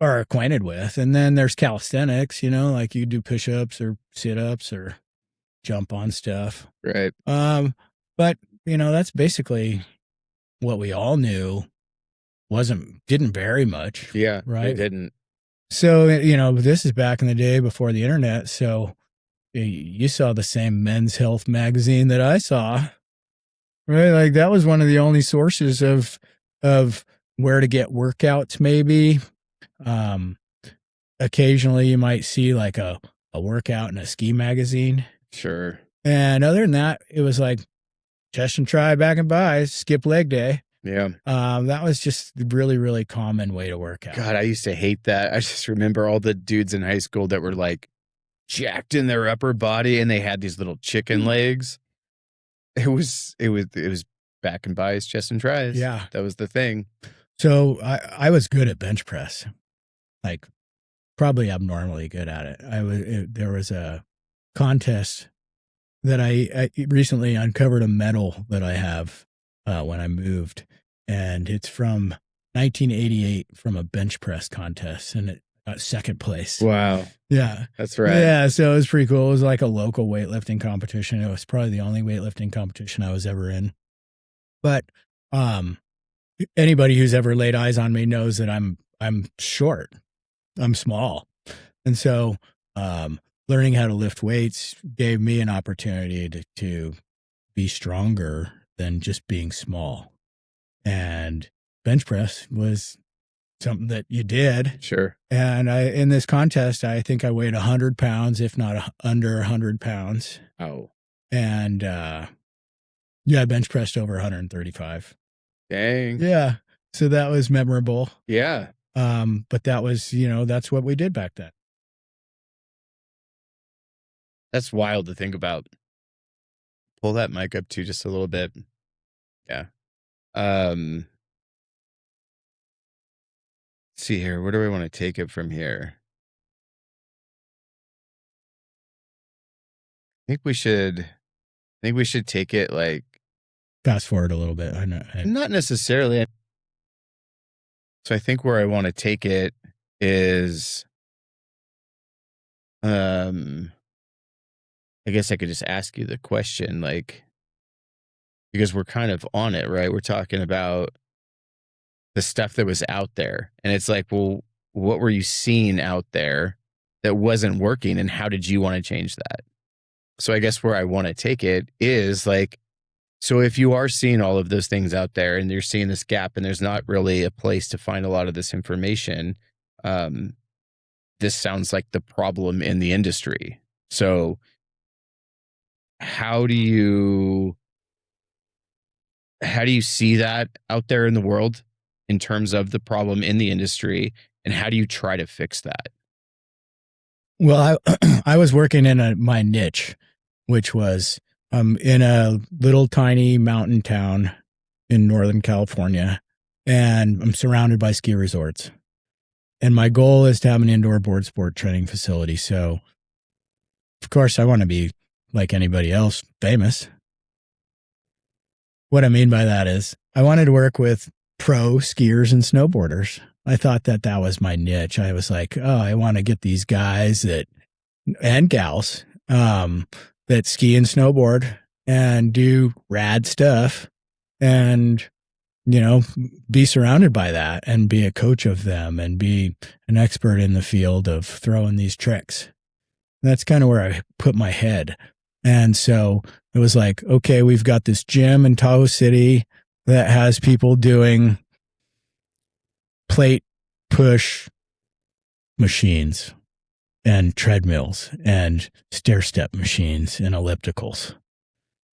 are acquainted with. And then there's calisthenics, like you do push-ups or sit-ups or jump on stuff. Right. But that's basically what we all knew. Didn't vary much. Yeah. Right. It didn't. So, this is back in the day before the internet. So you saw the same Men's Health magazine that I saw, right? Like that was one of the only sources of where to get workouts, maybe. Occasionally you might see like a workout in a ski magazine. Sure. And other than that, it was like chest and try, back and buys, skip leg day. Yeah. That was just really, really common way to work out. God, I used to hate that. I just remember all the dudes in high school that were like jacked in their upper body and they had these little chicken legs. It was back and buys, chest and tries. Yeah. That was the thing. So I was good at bench press, like probably abnormally good at it. There was a contest that I recently uncovered a medal that I have when I moved, and it's from 1988 from a bench press contest, and it got second place. Wow. Yeah. That's right. Yeah. So it was pretty cool. It was like a local weightlifting competition. It was probably the only weightlifting competition I was ever in. But anybody who's ever laid eyes on me knows that I'm short. I'm small. And so learning how to lift weights gave me an opportunity to be stronger than just being small. And bench press was something that you did. Sure. And in this contest, I think I weighed 100 pounds, if not under 100 pounds. Oh. And I bench pressed over 135. Dang. Yeah. So that was memorable. Yeah. But that was, that's what we did back then. That's wild to think about. Pull that mic up too just a little bit. Yeah. See here. Where do I want to take it from here? I think we should take it like fast forward a little bit. I know. Not necessarily. So I think where I want to take it is, I guess I could just ask you the question, like, because we're kind of on it, right? We're talking about the stuff that was out there. And it's like, well, what were you seeing out there that wasn't working? And how did you want to change that? So I guess where I want to take it is like, so if you are seeing all of those things out there and you're seeing this gap and there's not really a place to find a lot of this information, this sounds like the problem in the industry. So how do you see that out there in the world in terms of the problem in the industry, and how do you try to fix that? Well, I was working in my niche, which was in a little tiny mountain town in Northern California, and I'm surrounded by ski resorts. And my goal is to have an indoor board sport training facility. So, of course, I want to be like anybody else, famous. What I mean by that is I wanted to work with pro skiers and snowboarders. I thought that was my niche. I was like, oh, I want to get these guys and gals that ski and snowboard and do rad stuff and, be surrounded by that and be a coach of them and be an expert in the field of throwing these tricks. That's kind of where I put my head. And so it was like, okay, we've got this gym in Tahoe City that has people doing plate push machines and treadmills and stair step machines and ellipticals.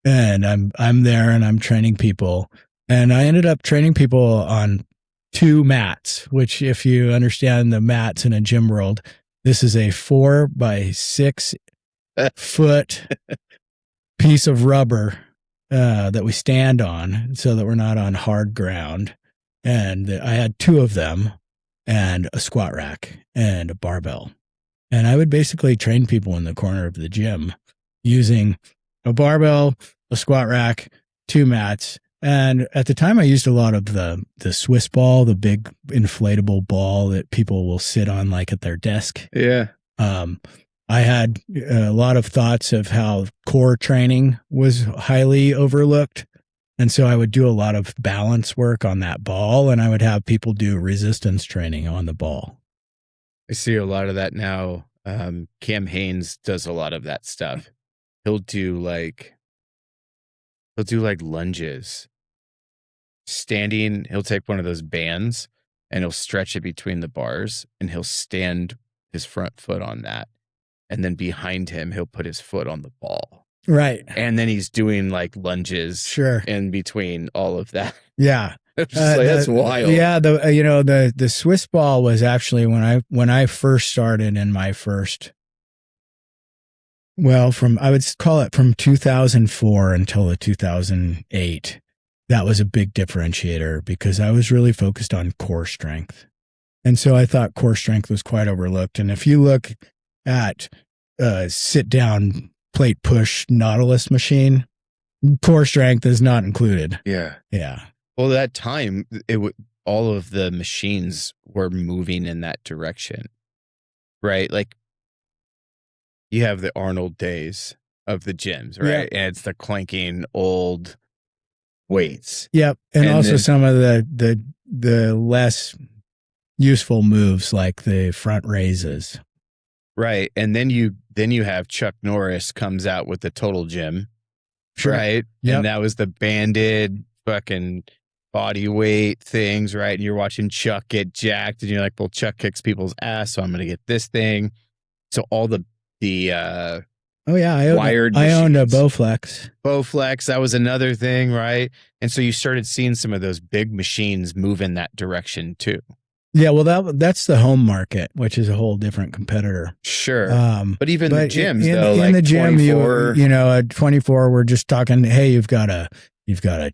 And I'm there and I'm training people. And I ended up training people on 2 mats, which if you understand the mats in a gym world, this is a 4 by 6 foot piece of rubber that we stand on so that we're not on hard ground. And I had 2 of them and a squat rack and a barbell. And I would basically train people in the corner of the gym using a barbell, a squat rack, 2 mats. And at the time I used a lot of the Swiss ball, the big inflatable ball that people will sit on like at their desk. Yeah. I had a lot of thoughts of how core training was highly overlooked. And so I would do a lot of balance work on that ball, and I would have people do resistance training on the ball. I see a lot of that now. Cam Haines does a lot of that stuff. He'll do like lunges. Standing, he'll take one of those bands and he'll stretch it between the bars and he'll stand his front foot on that. And then behind him, he'll put his foot on the ball. Right. And then he's doing like lunges in between all of that. Yeah. That's wild. Yeah. The Swiss ball was actually when I first started in my first, I would call it from 2004 until 2008. That was a big differentiator because I was really focused on core strength. And so I thought core strength was quite overlooked. And if you look at sit down plate push Nautilus machine, core strength is not included. Yeah. Yeah. Well, that time all of the machines were moving in that direction, right? Like you have the Arnold days of the gyms, right? Yeah. And it's the clanking old weights. Yep. And also then, some of the less useful moves like the front raises. Right. And then you have Chuck Norris comes out with the Total Gym. Sure. Right. Yep. And that was the banded fucking body weight things, right? And you're watching Chuck get jacked and you're like, well, Chuck kicks people's ass, so I'm gonna get this thing. So all the I owned a Bowflex. Bowflex, that was another thing, right? And so you started seeing some of those big machines move in that direction too. Yeah, well, that's the home market, which is a whole different competitor. Sure, but even the gyms, in the gym, 24... at 24, we're just talking. Hey, you've got a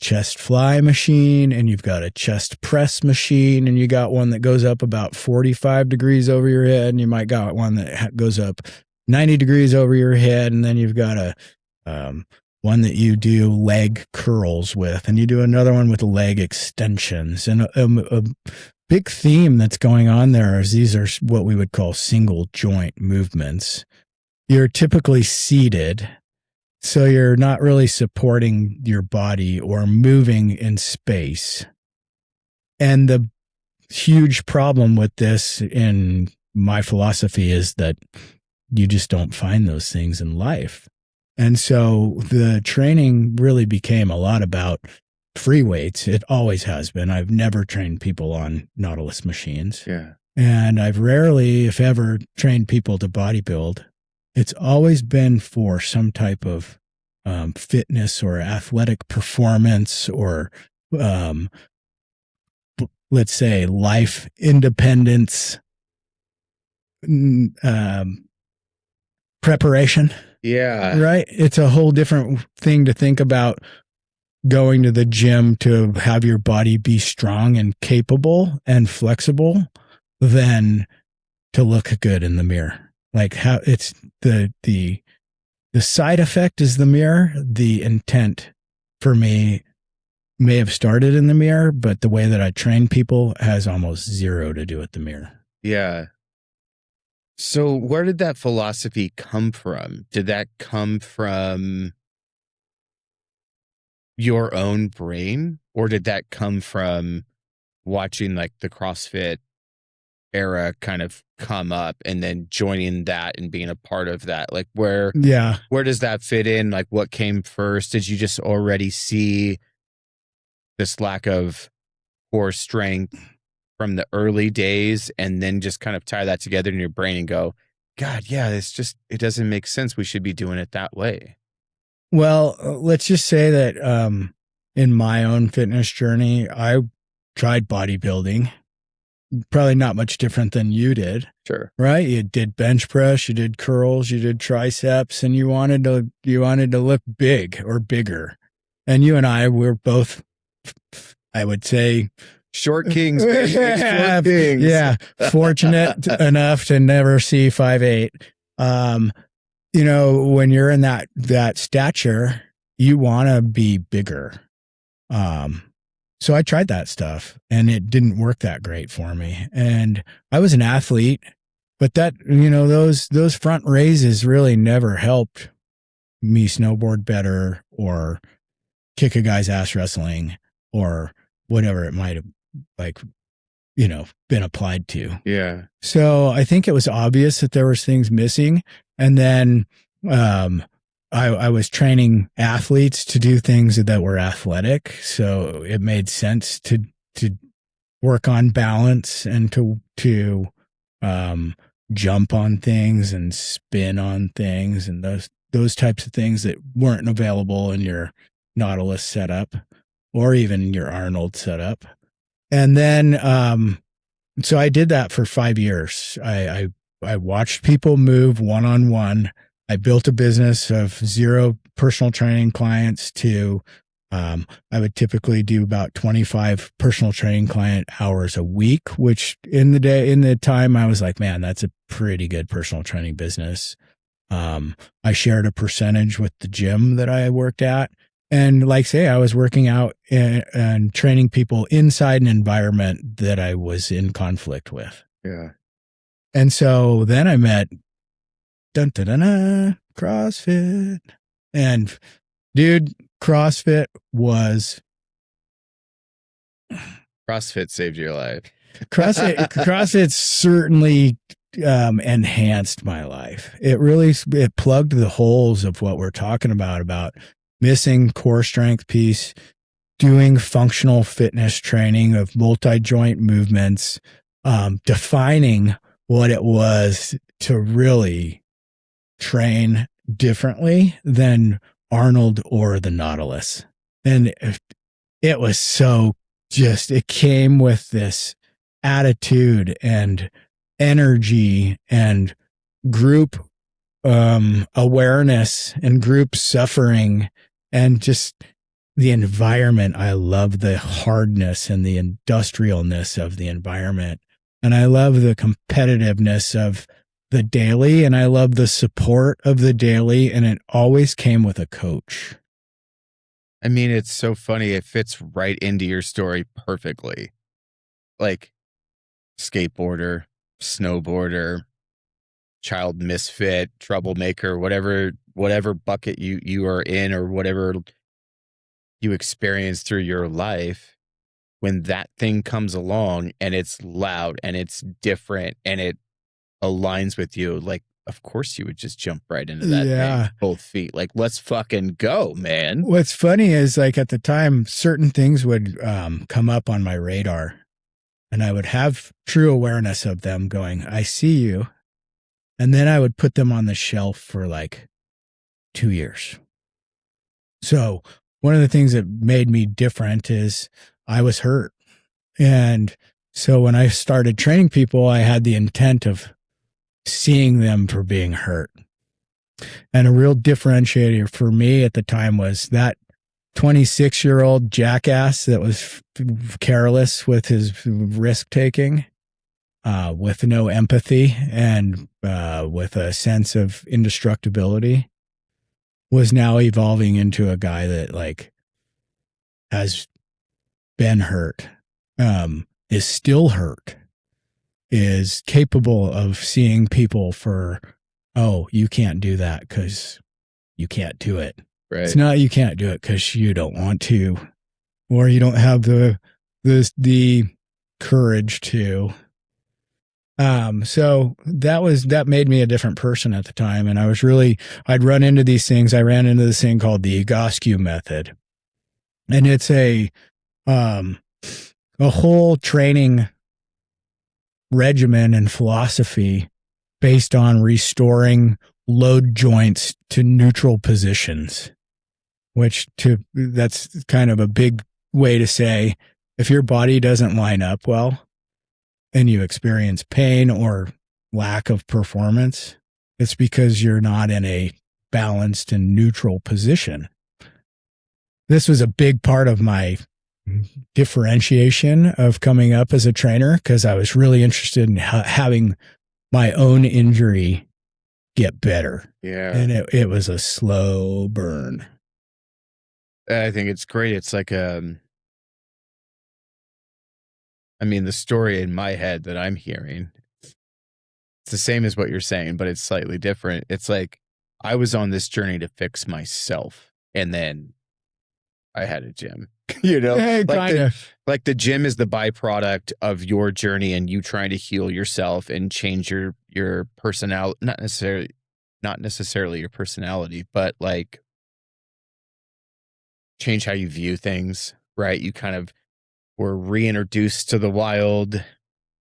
chest fly machine, and you've got a chest press machine, and you got one that goes up about 45 degrees over your head, and you might got one that goes up 90 degrees over your head, and then you've got a one that you do leg curls with, and you do another one with leg extensions, and a big theme that's going on there is these are what we would call single joint movements. You're typically seated, so you're not really supporting your body or moving in space. And the huge problem with this in my philosophy is that you just don't find those things in life. And so the training really became a lot about free weights. It always has been. I've never trained people on Nautilus machines. Yeah. And I've rarely, if ever, trained people to bodybuild. It's always been for some type of fitness or athletic performance or, let's say, life independence preparation. Yeah. Right? It's a whole different thing to think about going to the gym to have your body be strong and capable and flexible than to look good in the mirror. Like how it's the side effect is the mirror. The intent for me may have started in the mirror, but the way that I train people has almost zero to do with the mirror. Yeah. So where did that philosophy come from? Did that come from your own brain, or did that come from watching like the CrossFit era kind of come up and then joining that and being a part of that? Like where does that fit in? Like what came first? Did you just already see this lack of core strength from the early days and then just kind of tie that together in your brain and go, God, yeah, it doesn't make sense. We should be doing it that way. Well, let's just say that in my own fitness journey, I tried bodybuilding, probably not much different than you did. Sure. Right? You did bench press, you did curls, you did triceps, and you wanted to look big or bigger. And you and I, we're both, I would say, short kings, baby. Short kings. Yeah, fortunate enough to never see 5'8". When you're in that stature, you want to be bigger. So I tried that stuff and it didn't work that great for me. And I was an athlete, but that, those front raises really never helped me snowboard better or kick a guy's ass wrestling or whatever it might have been applied to. Yeah. So I think it was obvious that there was things missing. And then, I was training athletes to do things that were athletic. So it made sense to work on balance and to jump on things and spin on things and those types of things that weren't available in your Nautilus setup or even your Arnold setup. And then, so I did that for 5 years. I watched people move one-on-one. I built a business of 0 personal training clients to, I would typically do about 25 personal training client hours a week, which in the time I was like, man, that's a pretty good personal training business. I shared a percentage with the gym that I worked at. And I was working out and training people inside an environment that I was in conflict with. Yeah. And so then I met CrossFit. And dude, CrossFit saved your life. CrossFit certainly enhanced my life. It plugged the holes of what we're talking about missing core strength piece, doing functional fitness training of multi-joint movements, defining what it was to really train differently than Arnold or the Nautilus. And it was so it came with this attitude and energy and group awareness and group suffering and just the environment. I love the hardness and the industrialness of the environment. And I love the competitiveness of the daily, and I love the support of the daily, and it always came with a coach. I mean, it's so funny. It fits right into your story perfectly. Like skateboarder, snowboarder, child misfit, troublemaker, whatever bucket you are in or whatever you experience through your life, when that thing comes along and it's loud and it's different and it aligns with you, like, of course you would just jump right into that thing, both feet. Like, let's fucking go, man. What's funny is at the time, certain things would come up on my radar and I would have true awareness of them going, I see you. And then I would put them on the shelf for 2 years. So one of the things that made me different is I was hurt. And so when I started training people, I had the intent of seeing them for being hurt. And a real differentiator for me at the time was that 26-year-old jackass that was careless with his risk taking, with no empathy and with a sense of indestructibility, was now evolving into a guy that has been hurt, is still hurt, is capable of seeing people for, oh, you can't do that because you can't do it. Right. It's not you can't do it because you don't want to, or you don't have the courage to. So that made me a different person at the time. And I'd run into these things. I ran into this thing called the Egoscue method. And it's a whole training regimen and philosophy based on restoring load joints to neutral positions, that's kind of a big way to say, if your body doesn't line up well and you experience pain or lack of performance, it's because you're not in a balanced and neutral position. this was a big part of my differentiation of coming up as a trainer, because I was really interested in having my own injury get better. Yeah. And it was a slow burn. I think it's great. It's like, I mean, the story in my head that I'm hearing, it's the same as what you're saying, but it's slightly different. It's like, I was on this journey to fix myself, and then I had a gym, you know, like the gym is the byproduct of your journey and you trying to heal yourself and change your personality, not necessarily your personality, but like change how you view things, right? You kind of were reintroduced to the wild.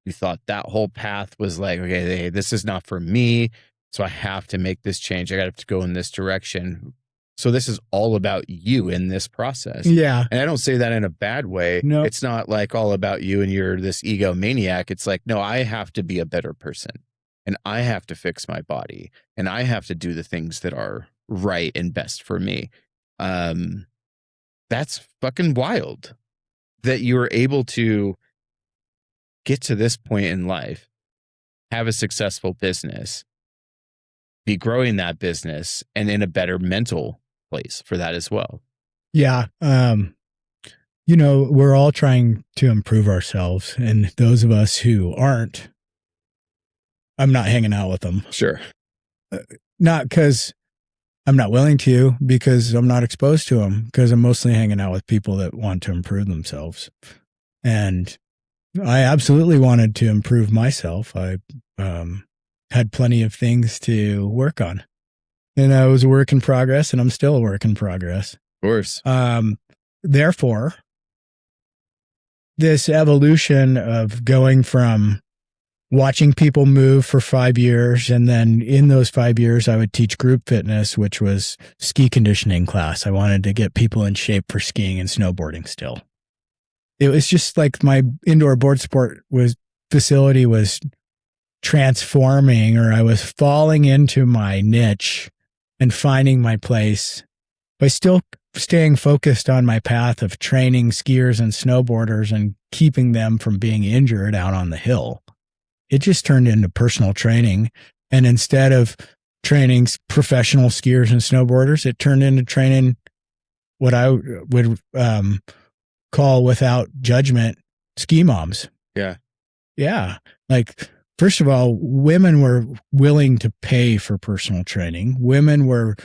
You thought that whole path was like, okay, hey, this is not for me. So I have to make this change. I got to go in this direction. So this is all about you in this process. Yeah. And I don't say that in a bad way. No. It's not like all about you and you're this egomaniac. It's like, no, I have to be a better person, and I have to fix my body, and I have to do the things that are right and best for me. That's fucking wild that you were able to get to this point in life, have a successful business, be growing that business, and in a better mental place for that as well. Yeah. You know, we're all trying to improve ourselves, and those of us who aren't, I'm not hanging out with them. Sure. Not because I'm not willing to, because I'm not exposed to them, because I'm mostly hanging out with people that want to improve themselves. And I absolutely wanted to improve myself. I had plenty of things to work on, and I was a work in progress, and I'm still a work in progress. Of course. Therefore, this evolution of going from watching people move for 5 years, and then in those 5 years, I would teach group fitness, which was ski conditioning class. I wanted to get people in shape for skiing and snowboarding still. It was just like my indoor board sport facility was transforming, or I was falling into my niche and finding my place by still staying focused on my path of training skiers and snowboarders and keeping them from being injured out on the hill. It just turned into personal training. And instead of training professional skiers and snowboarders, it turned into training what I would call, without judgment, ski moms. Yeah. Yeah. Like, first of all, women were willing to pay for personal training. Women were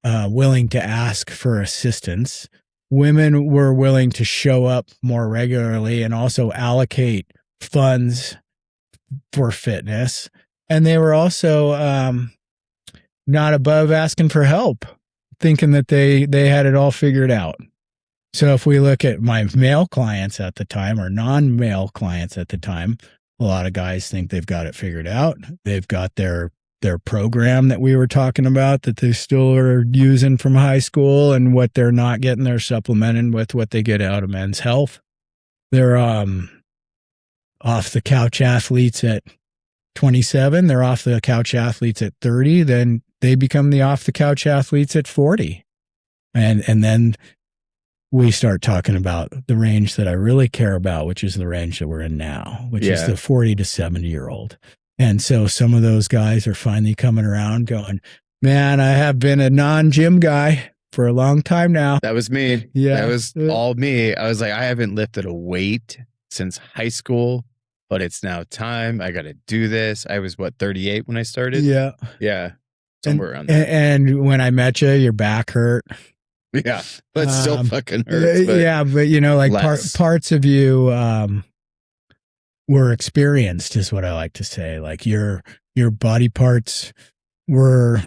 willing to ask for assistance. Women were willing to show up more regularly and also allocate funds for fitness. And they were also not above asking for help, thinking that they had it all figured out. So if we look at my male clients at the time, or non-male clients at the time, a lot of guys think they've got it figured out. They've got their program that we were talking about that they still are using from high school, and what they're not getting, they're supplementing with what they get out of Men's Health. They're off the couch athletes at 27. They're off the couch athletes at 30. Then they become the off the couch athletes at 40. And then we start talking about the range that I really care about, which is the range that we're in now, which is the 40 to 70-year-old. And so some of those guys are finally coming around going, man, I have been a non-gym guy for a long time now. That was me. Yeah. That was all me. I was like, I haven't lifted a weight since high school, but it's now time. I got to do this. I was 38 when I started? Yeah. Yeah. Somewhere around there. And when I met you, your back hurt. Yeah. But still fucking hurts. But yeah. But you know, like parts of you, were experienced, is what I like to say. Like your body parts you were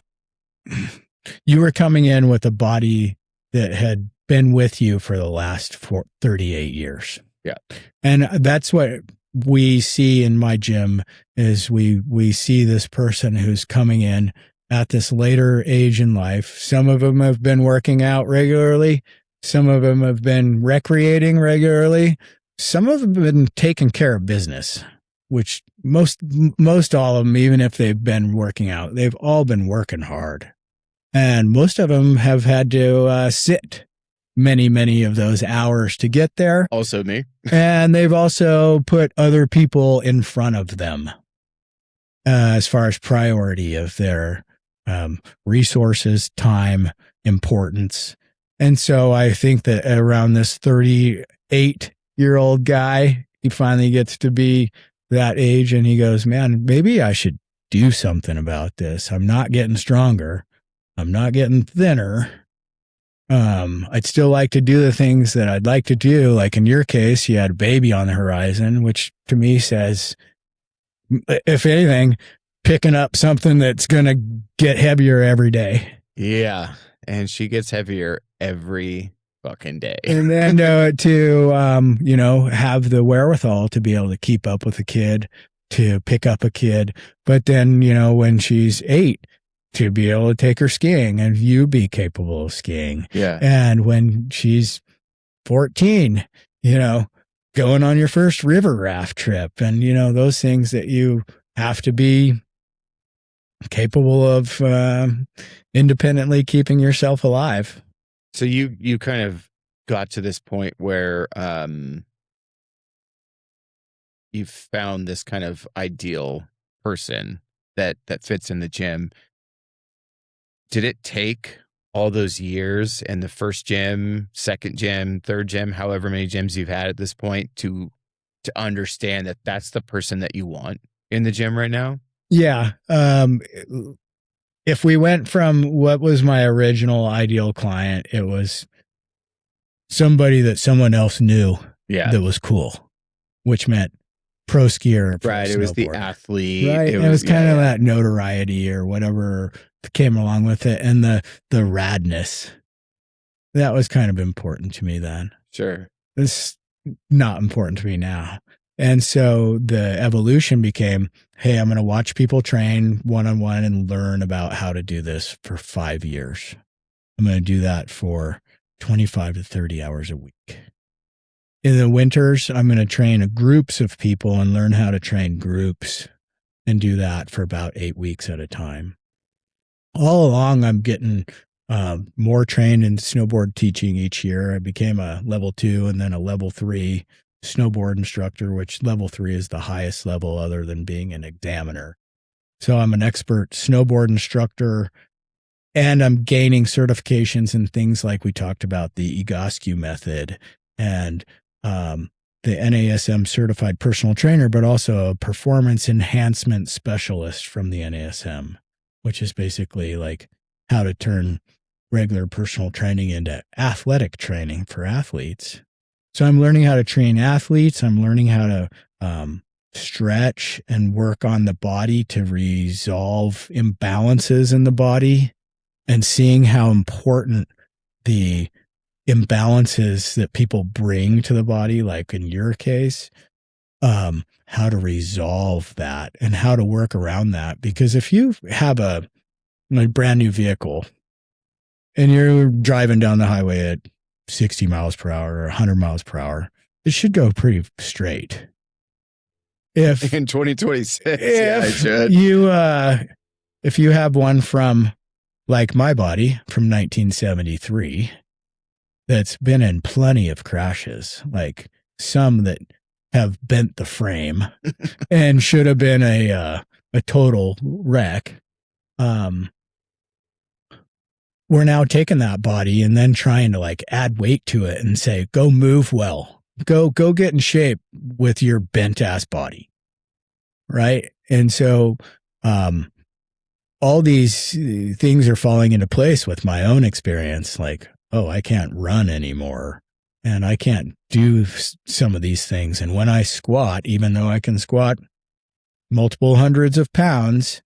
coming in with a body that had been with you for the last 38 years. Yeah. And that's what we see in my gym, is we see this person who's coming in at this later age in life. Some of them have been working out regularly. Some of them have been recreating regularly. Some of them have been taking care of business, which most all of them, even if they've been working out, they've all been working hard. And most of them have had to sit many, many of those hours to get there. Also me. And they've also put other people in front of them as far as priority of their resources, time, importance. And so I think that around this 38-year-old guy, he finally gets to be that age and he goes, man, maybe I should do something about this. I'm not getting stronger. I'm not getting thinner. I'd still like to do the things that I'd like to do. Like in your case, you had a baby on the horizon, which to me says, if anything, picking up something that's going to get heavier every day. Yeah. And she gets heavier every fucking day. And then to have the wherewithal to be able to keep up with a kid, to pick up a kid. But then, when she's 8, to be able to take her skiing and you be capable of skiing. Yeah. And when she's 14, going on your first river raft trip and, those things that you have to be capable of independently keeping yourself alive. So you kind of got to this point where you've found this kind of ideal person that fits in the gym. Did it take all those years and the first gym, second gym, third gym, however many gyms you've had at this point to understand that that's the person that you want in the gym right now? Yeah. If we went from what was my original ideal client, it was somebody that someone else knew that was cool, which meant pro skier. Right. It was the athlete. Right. It was kind of that notoriety or whatever came along with it. And the radness. That was kind of important to me then. Sure. It's not important to me now. And so the evolution became, hey, I'm going to watch people train one-on-one and learn about how to do this for 5 years. I'm going to do that for 25 to 30 hours a week. In the winters, I'm going to train groups of people and learn how to train groups and do that for about 8 weeks at a time. All along, I'm getting more trained in snowboard teaching each year. I became a level 2 and then a level 3 snowboard instructor, which level 3 is the highest level other than being an examiner. So I'm an expert snowboard instructor and I'm gaining certifications in things like we talked about the Egoscue method and the NASM certified personal trainer, but also a performance enhancement specialist from the NASM, which is basically like how to turn regular personal training into athletic training for athletes. So I'm learning how to train athletes. I'm learning how to stretch and work on the body to resolve imbalances in the body and seeing how important the imbalances that people bring to the body, like in your case, how to resolve that and how to work around that. Because if you have a brand new vehicle and you're driving down the highway at 60 miles per hour or 100 miles per hour, it should go pretty straight. If in 2026, it should. If you have one from like my body from 1973, that's been in plenty of crashes, like some that have bent the frame and should have been a total wreck. We're now taking that body and then trying to like add weight to it and say, go move well, go get in shape with your bent ass body. Right. And so, all these things are falling into place with my own experience. Like, oh, I can't run anymore and I can't do some of these things. And when I squat, even though I can squat multiple hundreds of pounds,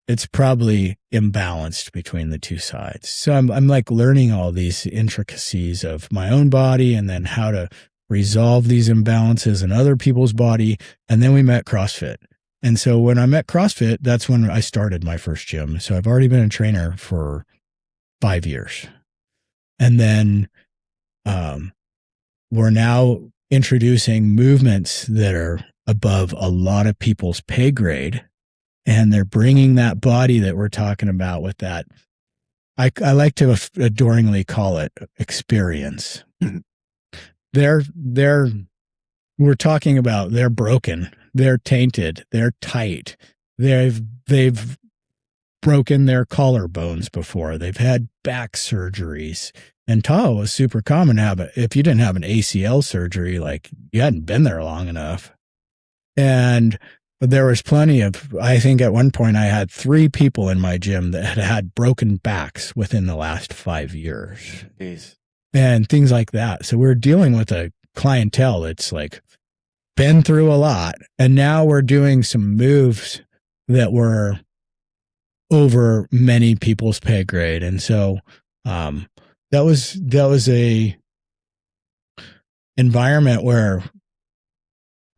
it's probably imbalanced between the two sides. So I'm like learning all these intricacies of my own body and then how to resolve these imbalances in other people's body. And then we met CrossFit. And so when I met CrossFit, that's when I started my first gym. So I've already been a trainer for 5 years. And then we're now introducing movements that are above a lot of people's pay grade. And they're bringing that body that we're talking about with that I like to adoringly call it experience. We're talking about they're broken, they're tainted, they're tight. They've broken their collarbones before. They've had back surgeries. And Tahoe was super common to have it. If you didn't have an ACL surgery, like you hadn't been there long enough. And there was plenty of, I think at one point I had 3 people in my gym that had broken backs within the last 5 years. Jeez. And things like that. So we're dealing with a clientele that's like been through a lot. And now we're doing some moves that were over many people's pay grade. And so that was a environment where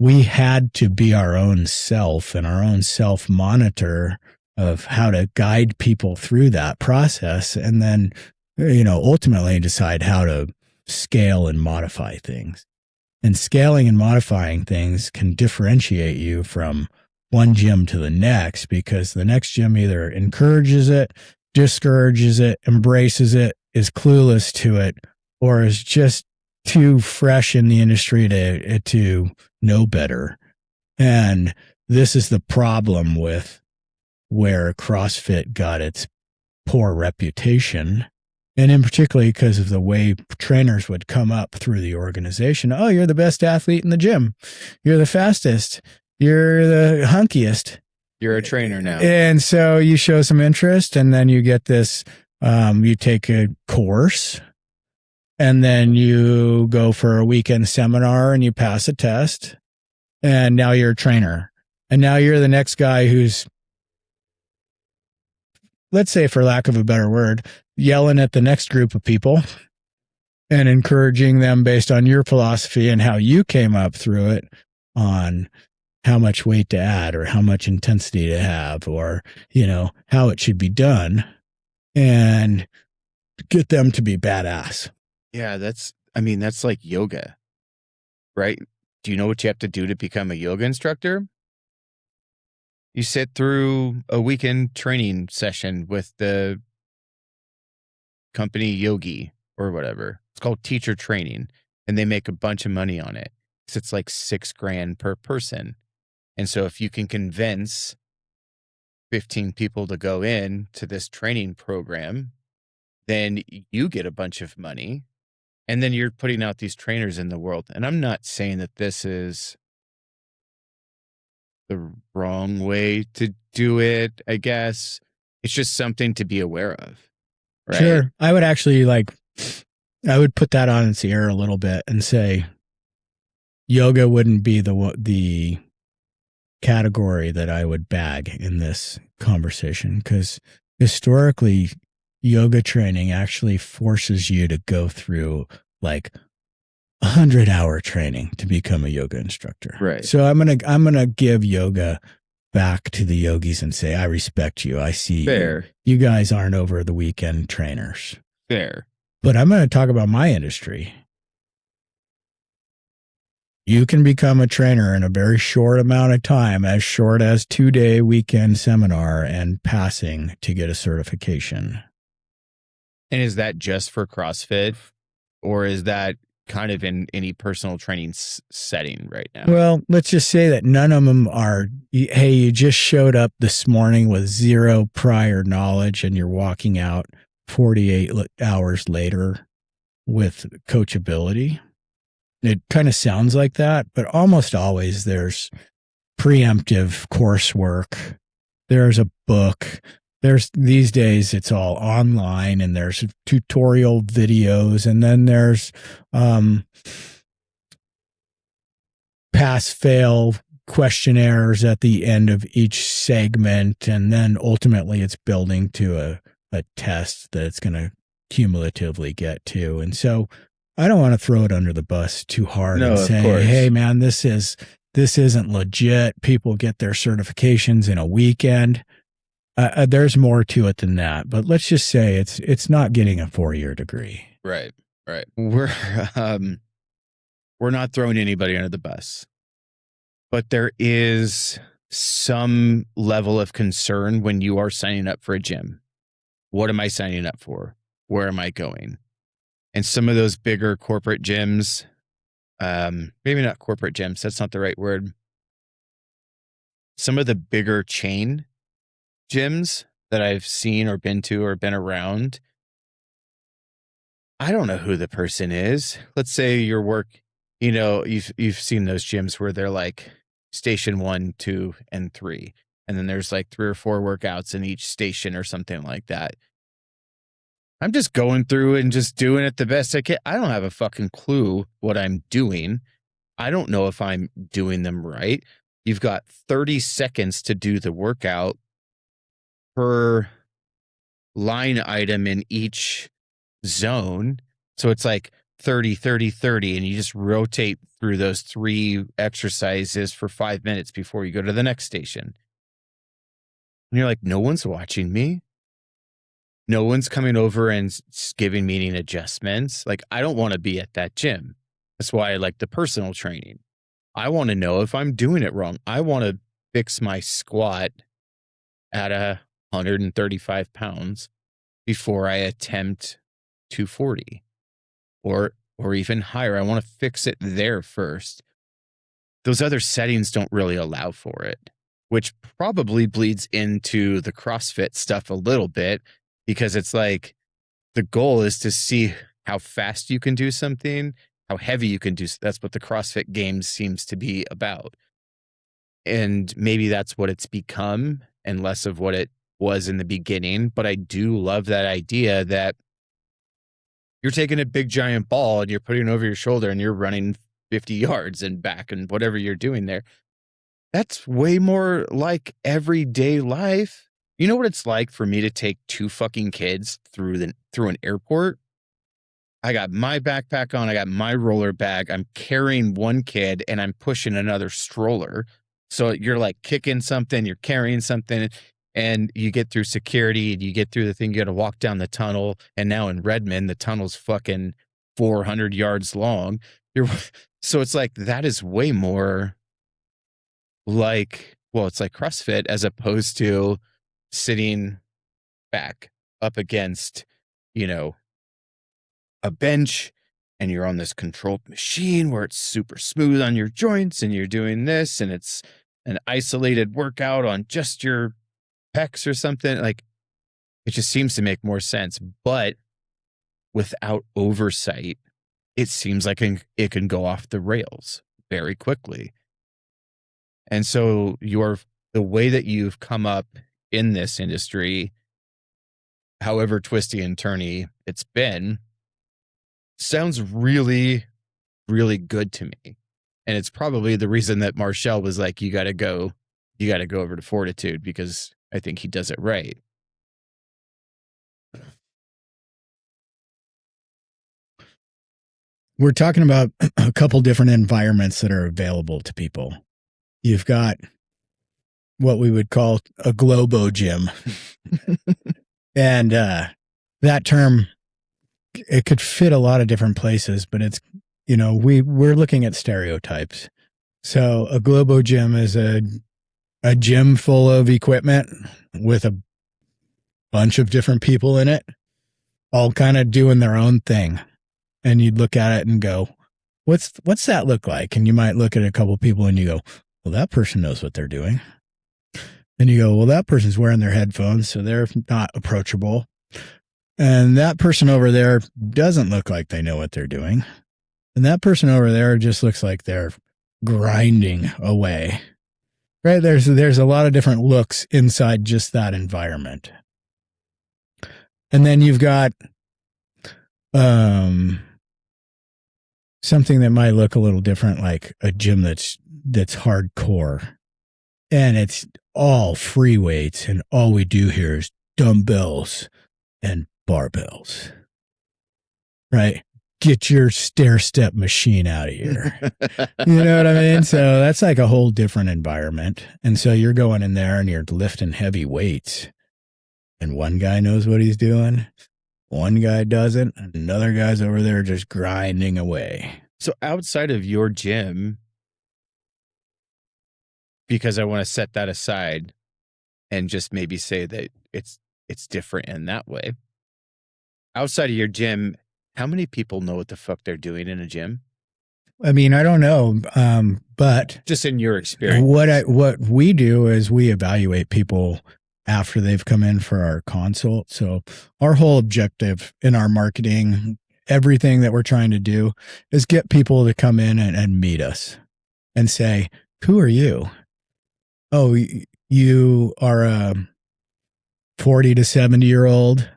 we had to be our own self and our own self monitor of how to guide people through that process. And then, ultimately decide how to scale and modify things. And scaling and modifying things can differentiate you from one gym to the next, because the next gym either encourages it, discourages it, embraces it, is clueless to it, or is just too fresh in the industry to know better. And this is the problem with where CrossFit got its poor reputation. And in particular, because of the way trainers would come up through the organization. Oh, you're the best athlete in the gym. You're the fastest. You're the hunkiest. You're a trainer now. And so you show some interest, and then you get this, you take a course, and then you go for a weekend seminar and you pass a test, and now you're a trainer. And now you're the next guy who's, let's say, for lack of a better word, yelling at the next group of people and encouraging them based on your philosophy and how you came up through it on how much weight to add or how much intensity to have, or, how it should be done, and get them to be badass. Yeah, that's like yoga, right? Do you know what you have to do to become a yoga instructor? You sit through a weekend training session with the company Yogi or whatever. It's called teacher training, and they make a bunch of money on it. So it's like $6,000 per person. And so if you can convince 15 people to go in to this training program, then you get a bunch of money, and then you're putting out these trainers in the world. And I'm not saying that this is the wrong way to do it, I guess. It's just something to be aware of. Right? Sure. I would actually I would put that on its ear a little bit and say yoga wouldn't be the category that I would bag in this conversation, because historically yoga training actually forces you to go through like 100-hour training to become a yoga instructor. Right. So I'm gonna give yoga back to the yogis and say, I respect you. I see Fair. You guys aren't over the weekend trainers. Fair. But I'm going to talk about my industry. You can become a trainer in a very short amount of time, as short as 2-day weekend seminar and passing to get a certification. And is that just for CrossFit, or is that kind of in any personal training setting right now? Well, let's just say that none of them are, hey, you just showed up this morning with 0 prior knowledge and you're walking out 48 hours later with coachability. It kind of sounds like that, but almost always there's preemptive coursework. There's a book. These days it's all online, and there's tutorial videos, and then there's pass fail questionnaires at the end of each segment, and then ultimately it's building to a test that it's going to cumulatively get to. And so I don't want to throw it under the bus too hard and say, hey man, this isn't legit. People get their certifications in a weekend. There's more to it than that, but let's just say it's not getting a 4-year degree. Right. We're not throwing anybody under the bus, but there is some level of concern when you are signing up for a gym. What am I signing up for? Where am I going? And some of those bigger corporate gyms, maybe not corporate gyms, that's not the right word. Some of the bigger chain gyms that I've seen or been to or been around, I don't know who the person is. Let's say your work, you've seen those gyms where they're like station 1, 2, and 3. And then there's like 3 or 4 workouts in each station or something like that. I'm just going through and just doing it the best I can. I don't have a fucking clue what I'm doing. I don't know if I'm doing them right. You've got 30 seconds to do the workout per line item in each zone. So it's like 30, 30, 30, and you just rotate through those 3 exercises for 5 minutes before you go to the next station. And you're like, no one's watching me. No one's coming over and giving me any adjustments. Like, I don't want to be at that gym. That's why I like the personal training. I want to know if I'm doing it wrong. I want to fix my squat at 135 pounds before I attempt 240 or even higher. I want to fix it there first. Those other settings don't really allow for it, which probably bleeds into the CrossFit stuff a little bit, because it's like the goal is to see how fast you can do something, how heavy you can do. That's what the CrossFit Games seems to be about. And maybe that's what it's become and less of what it was in the beginning. But I do love that idea that you're taking a big giant ball and you're putting it over your shoulder and you're running 50 yards and back and whatever you're doing there. That's way more like everyday life. You know what it's like for me to take 2 fucking kids through an airport? I got my backpack on, I got my roller bag, I'm carrying one kid and I'm pushing another stroller. So you're like kicking something, you're carrying something, and you get through security and you get through the thing, you got to walk down the tunnel. And now in Redmond, the tunnel's fucking 400 yards long. So it's like, that is way more like, well, it's like CrossFit as opposed to sitting back up against, a bench and you're on this controlled machine where it's super smooth on your joints and you're doing this and it's an isolated workout on just your pecs or something. Like, it just seems to make more sense, but without oversight, it seems like it can go off the rails very quickly. And so the way that you've come up in this industry, however twisty and turny it's been, sounds really, really good to me. And it's probably the reason that Marshall was like, you got to go over to Fortitude, because I think he does it right. We're talking about a couple different environments that are available to people. You've got what we would call a Globo gym. And that term, it could fit a lot of different places, but it's, we're looking at stereotypes. So a Globo gym is a gym full of equipment with a bunch of different people in it, all kind of doing their own thing. And you'd look at it and go, what's that look like? And you might look at a couple people and you go, well, that person knows what they're doing. And you go, well, that person's wearing their headphones, so they're not approachable. And that person over there doesn't look like they know what they're doing. And that person over there just looks like they're grinding away. Right? There's a lot of different looks inside just that environment. And then you've got something that might look a little different, like a gym that's hardcore. And it's all free weights, and all we do here is dumbbells and barbells. Right? Get your stair step machine out of here. You know what I mean? So that's like a whole different environment. And so you're going in there and you're lifting heavy weights. And one guy knows what he's doing. One guy doesn't, and another guy's over there just grinding away. So outside of your gym, because I want to set that aside and just maybe say that it's it's different in that way. Outside of your gym, how many people know what the fuck they're doing in a gym? I mean, I don't know, but just in your experience, what we do is we evaluate people after they've come in for our consult. So our whole objective in our marketing, everything that we're trying to do, is get people to come in and meet us and say, "Who are you? Oh, you are a 40 to 70-year-old.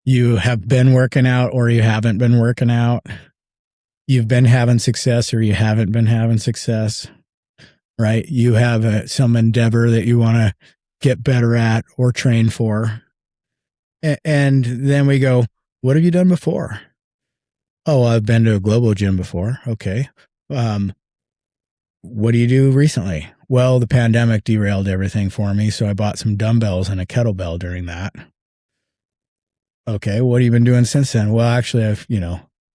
You have been working out or you haven't been working out. You've been having success or you haven't been having success, right? You have some endeavor that you want to get better at or train for." And then we go, "What have you done before?" "Oh, I've been to a global gym before." "Okay. What do you do recently?" "Well, the pandemic derailed everything for me, so I bought some dumbbells and a kettlebell during that." "Okay. What have you been doing since then?" "Well, actually, I've,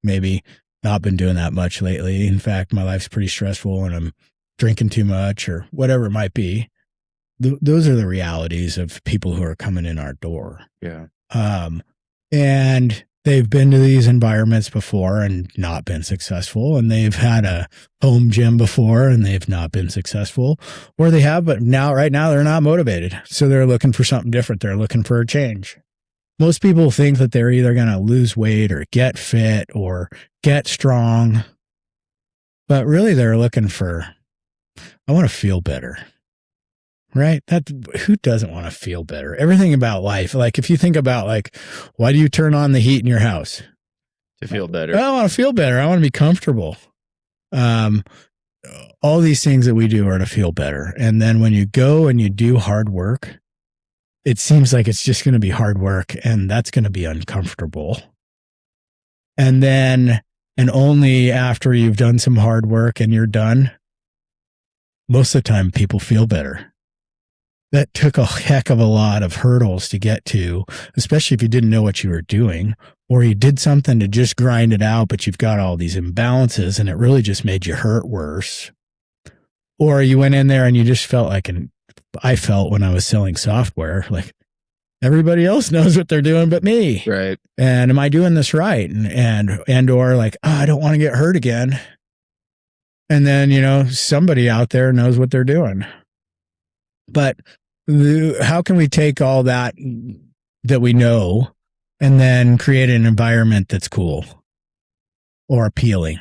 maybe not been doing that much lately. In fact, my life's pretty stressful and I'm drinking too much," or whatever it might be. Those are the realities of people who are coming in our door. Yeah. And they've been to these environments before and not been successful. And they've had a home gym before and they've not been successful, or they have, but right now they're not motivated. So they're looking for something different. They're looking for a change. Most people think that they're either going to lose weight or get fit or get strong, but really they're looking for, "I want to feel better." Right? Who doesn't want to feel better? Everything about life. Like if you think about why do you turn on the heat in your house? To feel better. I want to feel better. I want to be comfortable. All these things that we do are to feel better. And then when you go and you do hard work, it seems like it's just going to be hard work and that's going to be uncomfortable. And only after you've done some hard work and you're done, most of the time people feel better. That took a heck of a lot of hurdles to get to, especially if you didn't know what you were doing, or you did something to just grind it out, but you've got all these imbalances and it really just made you hurt worse. Or you went in there and you just felt like, and I felt when I was selling software, like everybody else knows what they're doing but me. Right. And am I doing this right? Or like, I don't want to get hurt again. And then, somebody out there knows what they're doing. But how can we take all that we know and then create an environment that's cool or appealing?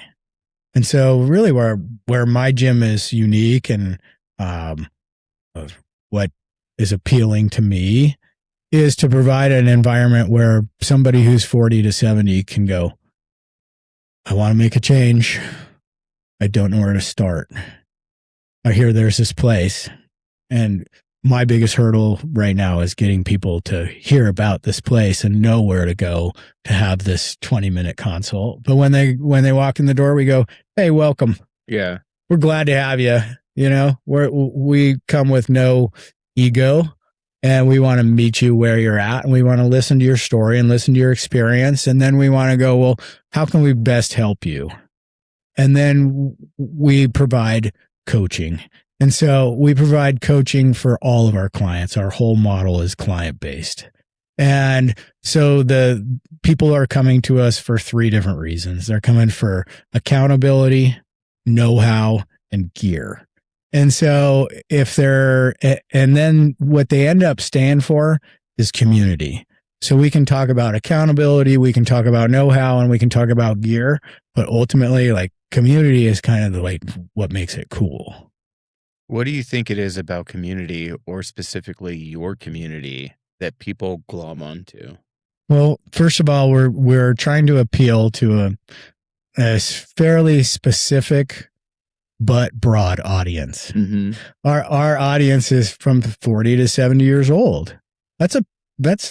And so really where my gym is unique and what is appealing to me is to provide an environment where somebody who's 40 to 70 can go, "I want to make a change. I don't know where to start. I hear there's this place." And my biggest hurdle right now is getting people to hear about this place and know where to go to have this 20-minute consult. But when they walk in the door, we go, "Hey, welcome. Yeah. We're glad to have you." We come with no ego and we want to meet you where you're at. And we want to listen to your story and listen to your experience. And then we want to go, well, how can we best help you? And then we provide coaching. And so we provide coaching for all of our clients. Our whole model is client-based. And so the people are coming to us for 3 different reasons. They're coming for accountability, know-how, and gear. And so and then what they end up staying for is community. So we can talk about accountability, we can talk about know-how, and we can talk about gear, but ultimately community is kind of what makes it cool. What do you think it is about community, or specifically your community, that people glom onto? Well, first of all, we're trying to appeal to a fairly specific but broad audience. Mm-hmm. Our audience is from 40 to 70 years old. That's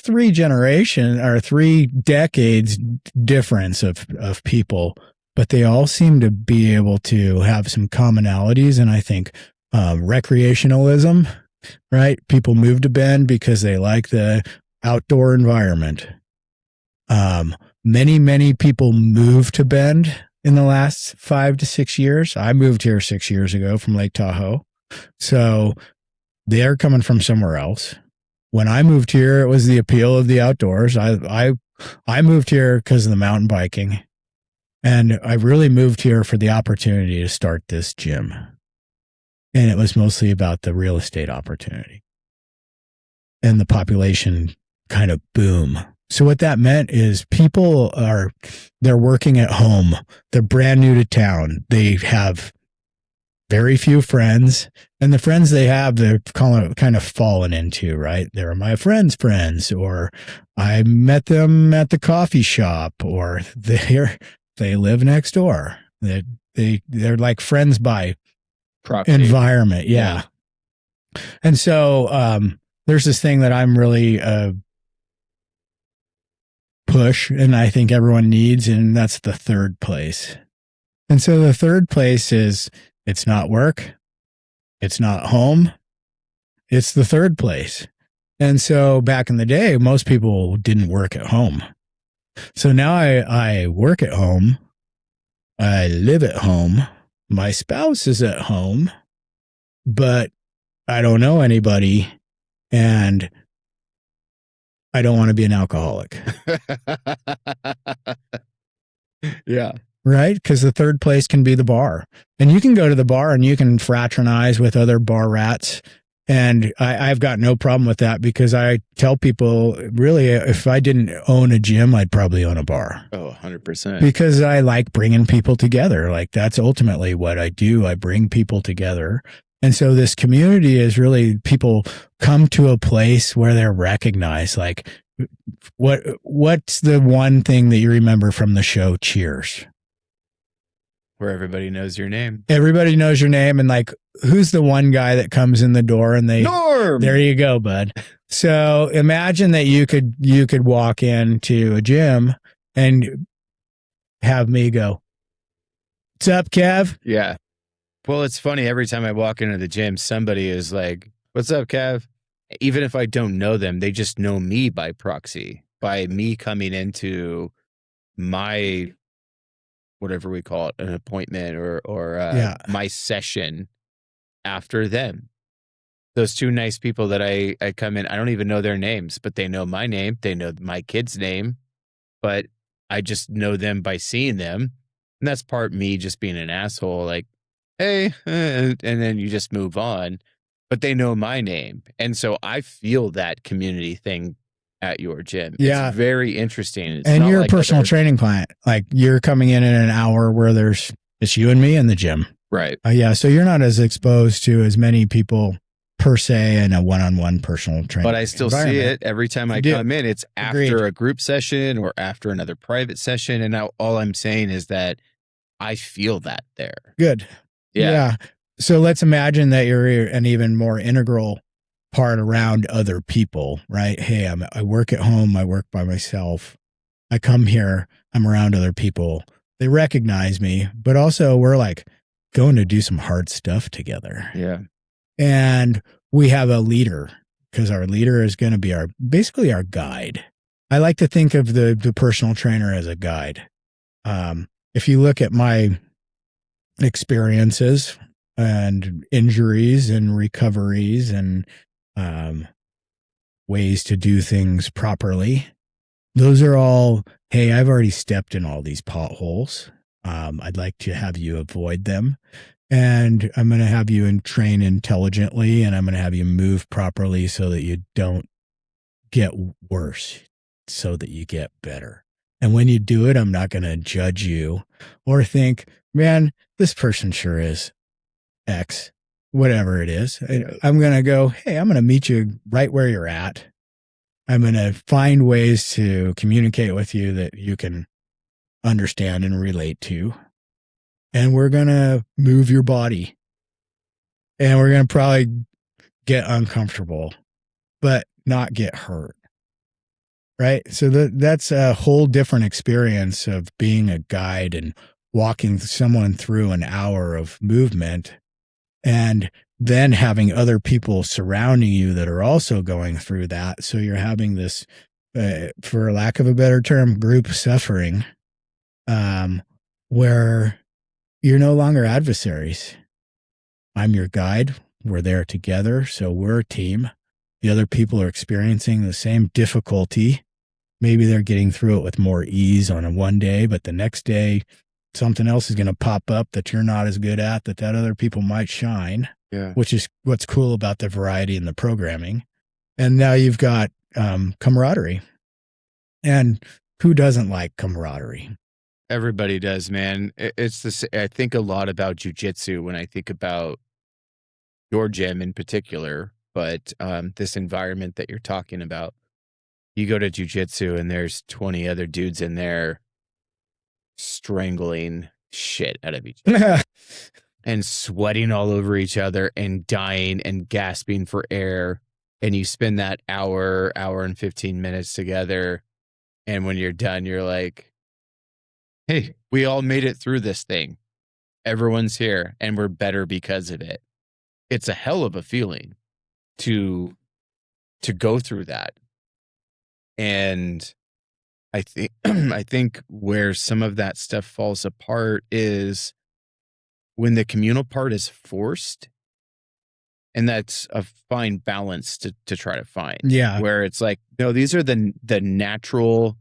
3 decades difference of people, but they all seem to be able to have some commonalities. And I think recreationalism, right? People move to Bend because they like the outdoor environment. Many people move to Bend in the last 5 to 6 years. I moved here 6 years ago from Lake Tahoe. So they're coming from somewhere else. When I moved here, it was the appeal of the outdoors. I moved here because of the mountain biking, and I really moved here for the opportunity to start this gym. And it was mostly about the real estate opportunity and the population kind of boom. So what that meant is they're working at home. They're brand new to town. They have very few friends, and the friends they have, they're kind of fallen into, right? They're my friends' friends, or I met them at the coffee shop, or they live next door. They're like friends by proxy. Environment. Yeah. And so, there's this thing that I'm really, push, and I think everyone needs, and that's the third place. And so the third place is, it's not work, it's not home, it's the third place. And so back in the day, most people didn't work at home. So now I work at home, I live at home, my spouse is at home, but I don't know anybody, and I don't want to be an alcoholic. Yeah. Right? Because the third place can be the bar. And you can go to the bar and you can fraternize with other bar rats. And I've got no problem with that, because I tell people, really, if I didn't own a gym, I'd probably own a bar. Oh, 100%. Because I like bringing people together. Like, that's ultimately what I do. I bring people together. And so this community is really, people come to a place where they're recognized. Like, what's the one thing that you remember from the show Cheers? Where everybody knows your name. Everybody knows your name. And like, who's the one guy that comes in the door and Norm! There you go, bud. So imagine that you could walk into a gym and have me go, "What's up, Kev?" Yeah. Well, it's funny. Every time I walk into the gym, somebody is like, "What's up, Kev?" Even if I don't know them, they just know me by proxy, by me coming into my, whatever we call it, an appointment or my session after them. Those two nice people that I come in, I don't even know their names, but they know my name. They know my kid's name, but I just know them by seeing them. And that's part me just being an asshole, like, "Hey," and then you just move on. But they know my name. And so I feel that community thing at your gym. Yeah. It's very interesting. And you're a personal training client. Like, you're coming in an hour where it's you and me in the gym. Right. Yeah. So you're not as exposed to as many people per se in a one-on-one personal training. But I still see it every time I come in. It's after a group session or after another private session. And now all I'm saying is that I feel that there. Good. Yeah. So let's imagine that you're an even more integral part around other people, right? Hey, I work at home. I work by myself. I come here. I'm around other people. They recognize me, but also we're like going to do some hard stuff together. Yeah. And we have a leader, because our leader is going to be basically our guide. I like to think of the personal trainer as a guide. If you look at my experiences and injuries and recoveries and ways to do things properly, those are all, hey, I've already stepped in all these potholes. I'd like to have you avoid them. And I'm going to have you train intelligently, and I'm going to have you move properly so that you don't get worse, so that you get better. And when you do it, I'm not going to judge you or think, man, this person sure is X, whatever it is. I'm going to go, hey, I'm going to meet you right where you're at. I'm going to find ways to communicate with you that you can understand and relate to. And we're going to move your body. And we're going to probably get uncomfortable, but not get hurt. Right? So that's a whole different experience of being a guide and walking someone through an hour of movement, and then having other people surrounding you that are also going through that. So you're having this, for lack of a better term, group suffering, where you're no longer adversaries. I'm your guide. We're there together. So we're a team. the other people are experiencing the same difficulty. Maybe they're getting through it with more ease on a one day, but the next day something else is going to pop up that you're not as good at, that other people might shine. Yeah. Which is what's cool about the variety in the programming. And now you've got camaraderie. And who doesn't like camaraderie? Everybody does, man. It's this. I think a lot about jujitsu when I think about your gym in particular, but this environment that you're talking about. You go to jujitsu and there's 20 other dudes in there strangling shit out of each other and sweating all over each other and dying and gasping for air. And you spend that hour and 15 minutes together. And when you're done, you're like, hey, we all made it through this thing. Everyone's here and we're better because of it. It's a hell of a feeling to go through that. And I think where some of that stuff falls apart is when the communal part is forced. And that's a fine balance to try to find. Yeah. Where it's like, no, these are the natural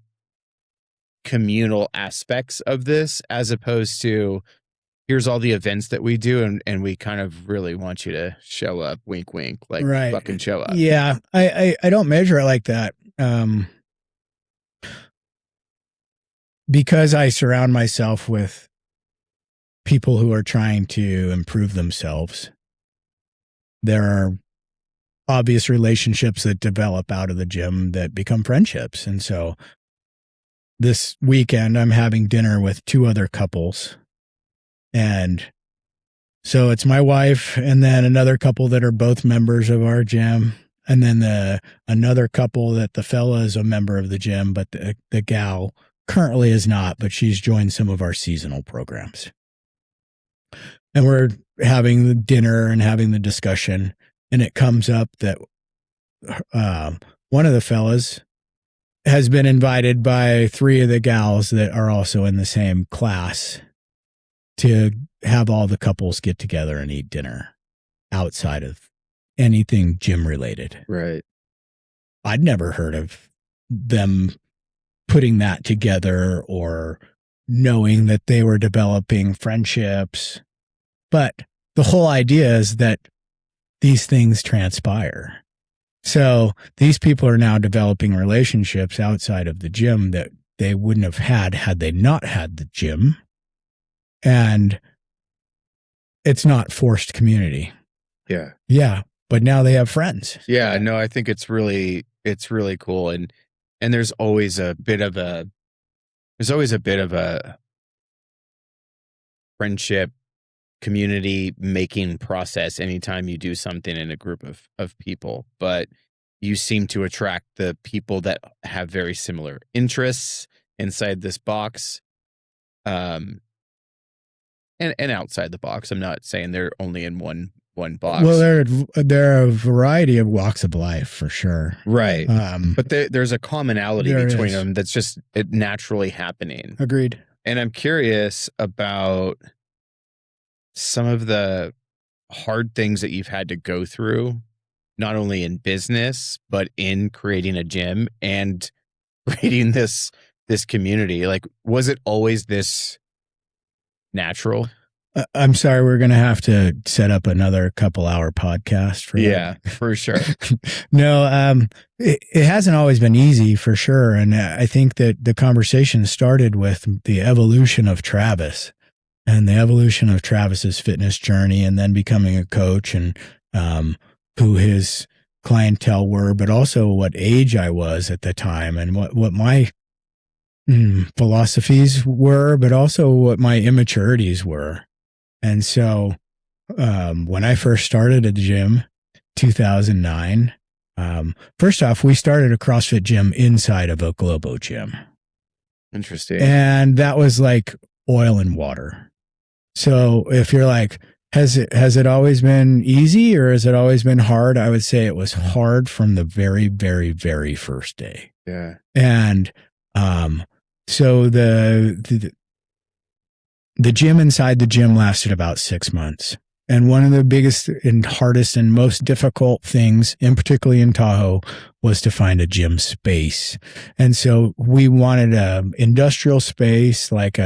communal aspects of this, as opposed to here's all the events that we do and we kind of really want you to show up, wink, wink, like right. Fucking show up. Yeah. I don't measure it like that. Because I surround myself with people who are trying to improve themselves. There are obvious relationships that develop out of the gym that become friendships. And so this weekend, I'm having dinner with 2 other couples. And so it's my wife and then another couple that are both members of our gym. And then another couple that the fella is a member of the gym, but the gal currently is not, but she's joined some of our seasonal programs. And we're having the dinner and having the discussion, and it comes up that one of the fellas has been invited by 3 of the gals that are also in the same class to have all the couples get together and eat dinner outside of anything gym related. Right. I'd never heard of them putting that together or knowing that they were developing friendships. But the whole idea is that these things transpire. So these people are now developing relationships outside of the gym that they wouldn't have had they not had the gym. And it's not forced community. Yeah. Yeah. But now they have friends. Yeah. No, I think it's really cool. And there's always a bit of a friendship community making process anytime you do something in a group of people, but you seem to attract the people that have very similar interests inside this box, and outside the box. I'm not saying they're only in one box. Well, there are a variety of walks of life for sure, right? But there's a commonality between them that's just naturally happening. Agreed. And I'm curious about some of the hard things that you've had to go through, not only in business, but in creating a gym and creating this community. Like, was it always this natural? I'm sorry, we're going to have to set up another couple-hour podcast for that. Yeah, for sure. No, it hasn't always been easy, for sure. And I think that the conversation started with the evolution of Travis and the evolution of Travis's fitness journey, and then becoming a coach, and who his clientele were, but also what age I was at the time, and what my philosophies were, but also what my immaturities were. And so when I first started at the gym, 2009, first off, we started a CrossFit gym inside of a Globo gym. Interesting. And that was like oil and water. So if you're like, has it always been easy or has it always been hard? I would say it was hard from the very, very, very first day. Yeah. And so the gym inside the gym lasted about 6 months. And one of the biggest and hardest and most difficult things, and particularly in Tahoe, was to find a gym space. And so we wanted an industrial space, like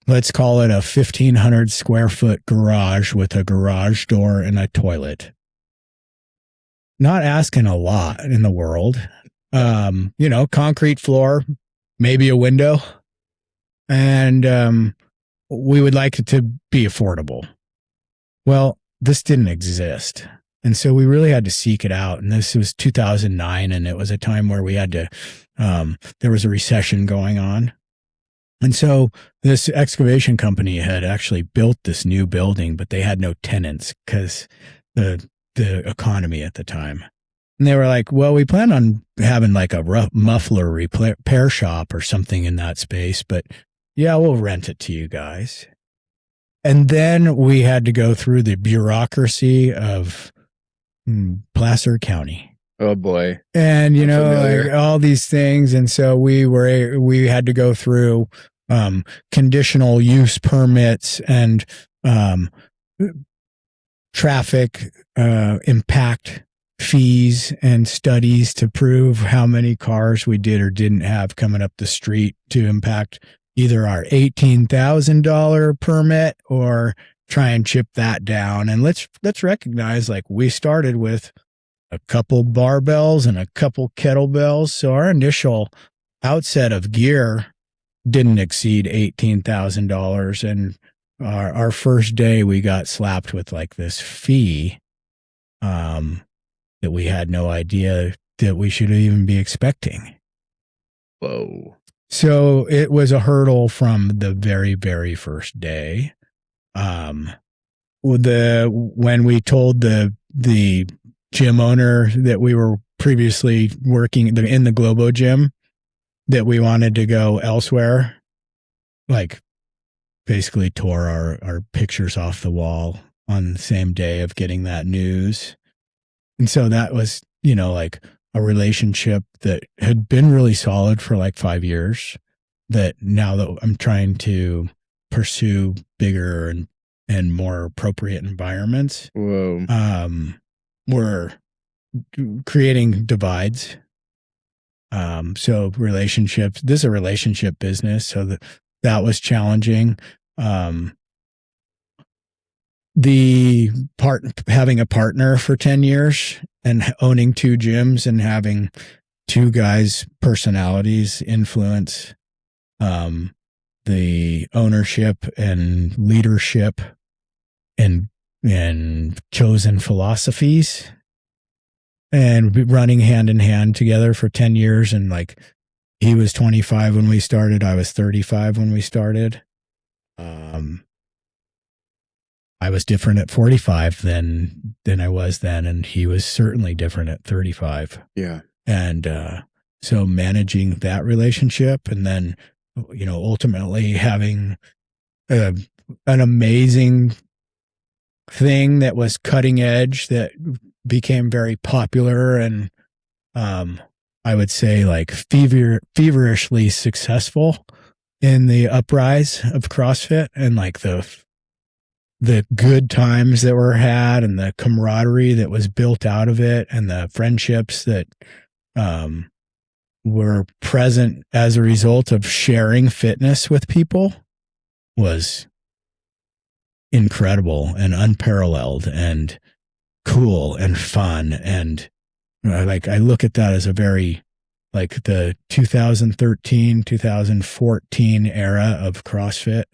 let's call it a 1,500 square foot garage with a garage door and a toilet. Not asking a lot in the world. Concrete floor, maybe a window. And we would like it to be affordable. Well, this didn't exist. And so we really had to seek it out. And this was 2009. And it was a time where we had to, there was a recession going on. And so this excavation company had actually built this new building, but they had no tenants because the economy at the time. And they were like, well, we plan on having like a muffler repair shop or something in that space, but yeah, we'll rent it to you guys. And then we had to go through the bureaucracy of Placer County. Oh boy. And, like all these things. And so we had to go through conditional use permits and traffic impact fees and studies to prove how many cars we did or didn't have coming up the street to impact either our $18,000 permit or try and chip that down. And let's recognize, like, we started with a couple barbells and a couple kettlebells. So our initial outset of gear didn't exceed $18,000. And our first day we got slapped with like this fee that we had no idea that we should even be expecting. Whoa. So it was a hurdle from the very, very first day. When we told the gym owner that we were previously working in the Globo gym that we wanted to go elsewhere, like basically tore our pictures off the wall on the same day of getting that news. And so that was, like a relationship that had been really solid for like 5 years, that now that I'm trying to pursue bigger and more appropriate environments. Whoa. We're creating divides. So relationships, this is a relationship business. So that was challenging. Having a partner for 10 years and owning 2 gyms and having 2 guys' personalities influence the ownership and leadership and chosen philosophies, and running hand in hand together for 10 years. And like, he was 25 when we started. I was 35 when we started. I was different at 45 than I was then. And he was certainly different at 35. Yeah. And, so managing that relationship, and then, ultimately having an amazing thing that was cutting edge that became very popular and, I would say like feverishly successful in the uprise of CrossFit, and like the good times that were had and the camaraderie that was built out of it and the friendships that were present as a result of sharing fitness with people was incredible and unparalleled and cool and fun. And I look at that as a very, like, the 2013, 2014 era of CrossFit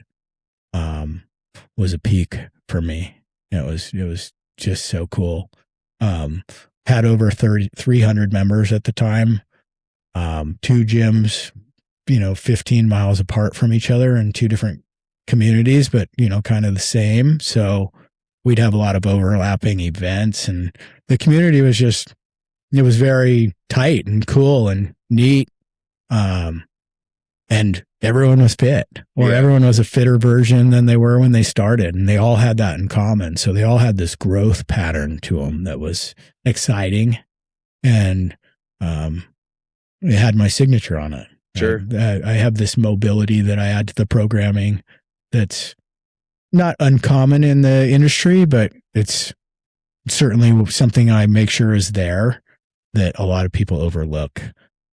was a peak for me. It was just so cool. Had over 300 members at the time. 2 gyms, 15 miles apart from each other in 2 different communities, but, kind of the same. So we'd have a lot of overlapping events, and the community was just, it was very tight and cool and neat. And everyone was fit, or everyone was a fitter version than they were when they started. And they all had that in common. So they all had this growth pattern to them that was exciting. And, it had my signature on it. Sure. I have this mobility that I add to the programming that's not uncommon in the industry, but it's certainly something I make sure is there that a lot of people overlook.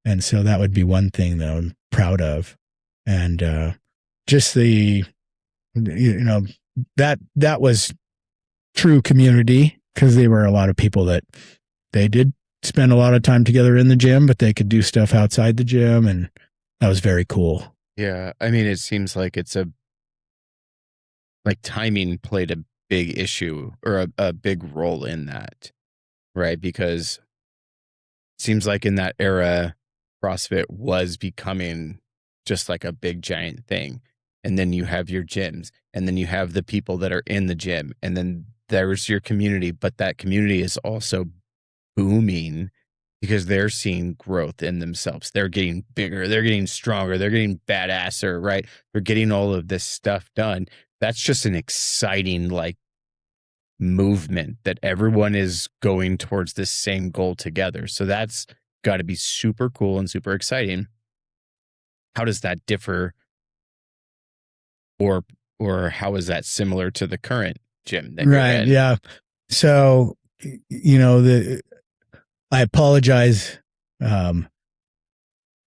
And so that would be one thing that I'm proud of. And just the, that was true community, because they were a lot of people that they did spend a lot of time together in the gym, but they could do stuff outside the gym. And that was very cool. Yeah. I mean, it seems like timing played a big issue or a big role in that, right? Because it seems like in that era, CrossFit was becoming just like a big giant thing. And then you have your gyms, and then you have the people that are in the gym, and then there's your community, but that community is also booming because they're seeing growth in themselves. They're getting bigger, they're getting stronger, they're getting badasser, right? They're getting all of this stuff done. That's just an exciting movement that everyone is going towards this same goal together. So that's got to be super cool and super exciting. How does that differ, or how is that similar to the current gym that you're in? Yeah. So, I apologize that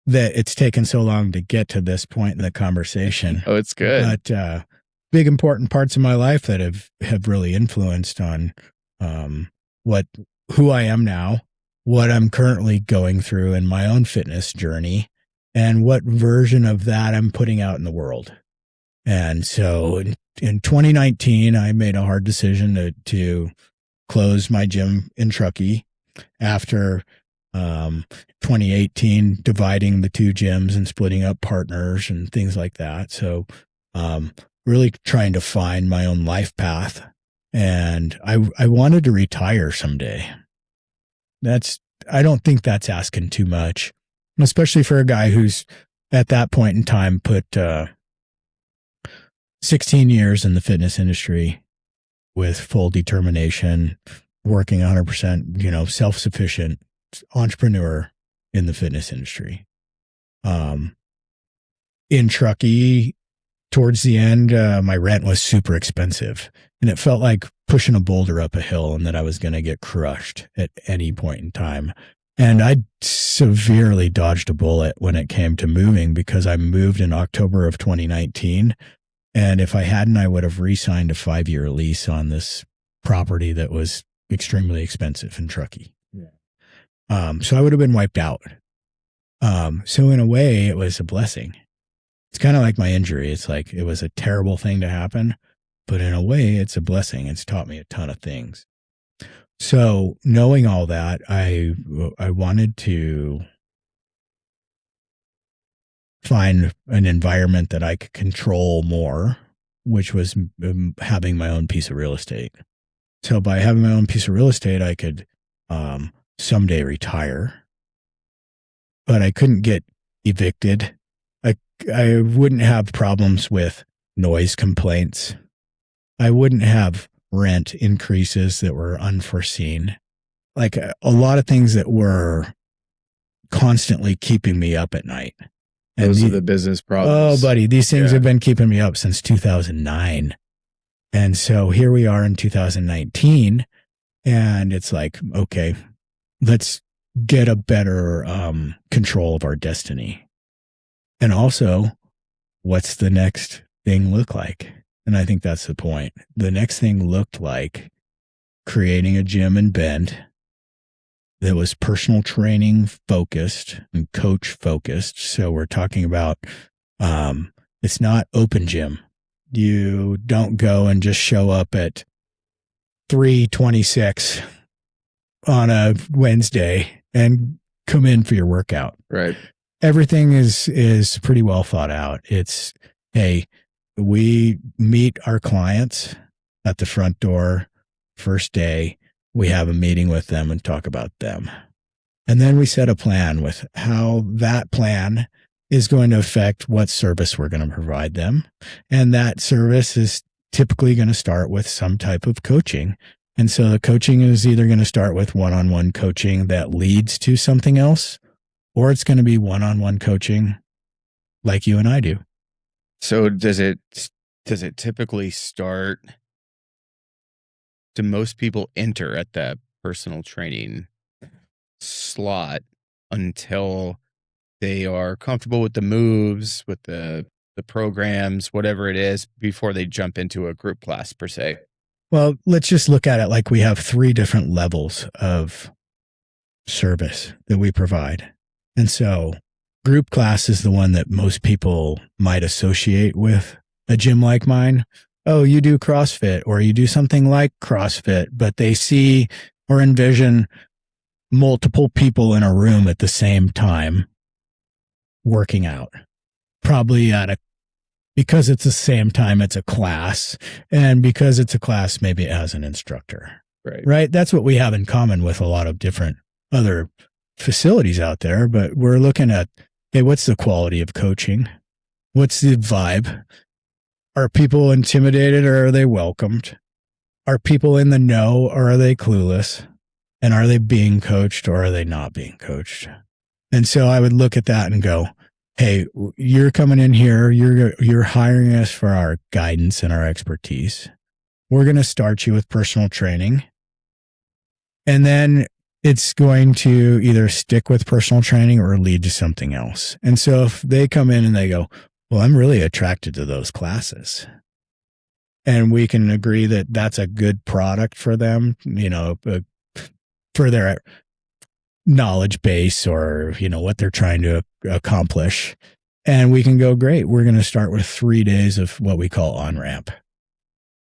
it's taken so long to get to this point in the conversation. Oh, it's good. But big important parts of my life that have really influenced on who I am now, what I'm currently going through in my own fitness journey, and what version of that I'm putting out in the world. And so in 2019, I made a hard decision to close my gym in Truckee after 2018, dividing the two gyms and splitting up partners and things like that. So really trying to find my own life path. And I wanted to retire someday. I don't think that's asking too much, especially for a guy who's at that point in time put 16 years in the fitness industry with full determination, working 100%, self-sufficient entrepreneur in the fitness industry. In Truckee, towards the end, my rent was super expensive, and it felt like pushing a boulder up a hill and that I was going to get crushed at any point in time. And I severely dodged a bullet when it came to moving, because I moved in October of 2019. And if I hadn't, I would have re-signed a 5-year lease on this property that was extremely expensive in Truckee. Yeah. So I would have been wiped out. So in a way, it was a blessing. It's kind of like my injury. It's like it was a terrible thing to happen, but in a way, it's a blessing. It's taught me a ton of things. So knowing all that, I wanted to find an environment that I could control more, which was having my own piece of real estate. So by having my own piece of real estate, I could someday retire, but I couldn't get evicted. I wouldn't have problems with noise complaints. I wouldn't have rent increases that were unforeseen. Like a lot of things that were constantly keeping me up at night. And those are the business problems. Oh, buddy, these things have been keeping me up since 2009. And so here we are in 2019, and it's like, okay, let's get a better control of our destiny. And also, what's the next thing look like? And I think that's the point. The next thing looked like creating a gym in Bend that was personal training focused and coach focused. So we're talking about, it's not open gym. You don't go and just show up at 3:26 on a Wednesday and come in for your workout. Right. Everything is pretty well thought out. It's, hey, we meet our clients at the front door first day. We have a meeting with them and talk about them. And then we set a plan with how that plan is going to affect what service we're going to provide them. And that service is typically going to start with some type of coaching. And so the coaching is either going to start with one-on-one coaching that leads to something else, or it's going to be one-on-one coaching like you and I do. So does it does it typically start? Do most people enter at that personal training slot until they are comfortable with the moves, with the programs, whatever it is, before they jump into a group class per se? Well, let's just look at it like we have 3 different levels of service that we provide. And so group class is the one that most people might associate with a gym like mine. Oh, you do CrossFit or you do something like CrossFit, but they see or envision multiple people in a room at the same time working out. Probably because it's the same time, it's a class. And because it's a class, maybe as an instructor. Right? That's what we have in common with a lot of different other facilities out there. But we're looking at, hey, what's the quality of coaching? What's the vibe? Are people intimidated or are they welcomed? Are people in the know or are they clueless? And are they being coached or are they not being coached? And so I would look at that and go, hey, you're coming in here. You're hiring us for our guidance and our expertise. We're going to start you with personal training. And then it's going to either stick with personal training or lead to something else. And so if they come in and they go, well, I'm really attracted to those classes, and we can agree that that's a good product for them, for their knowledge base or, what they're trying to accomplish. And we can go, great. We're going to start with 3 days of what we call on-ramp.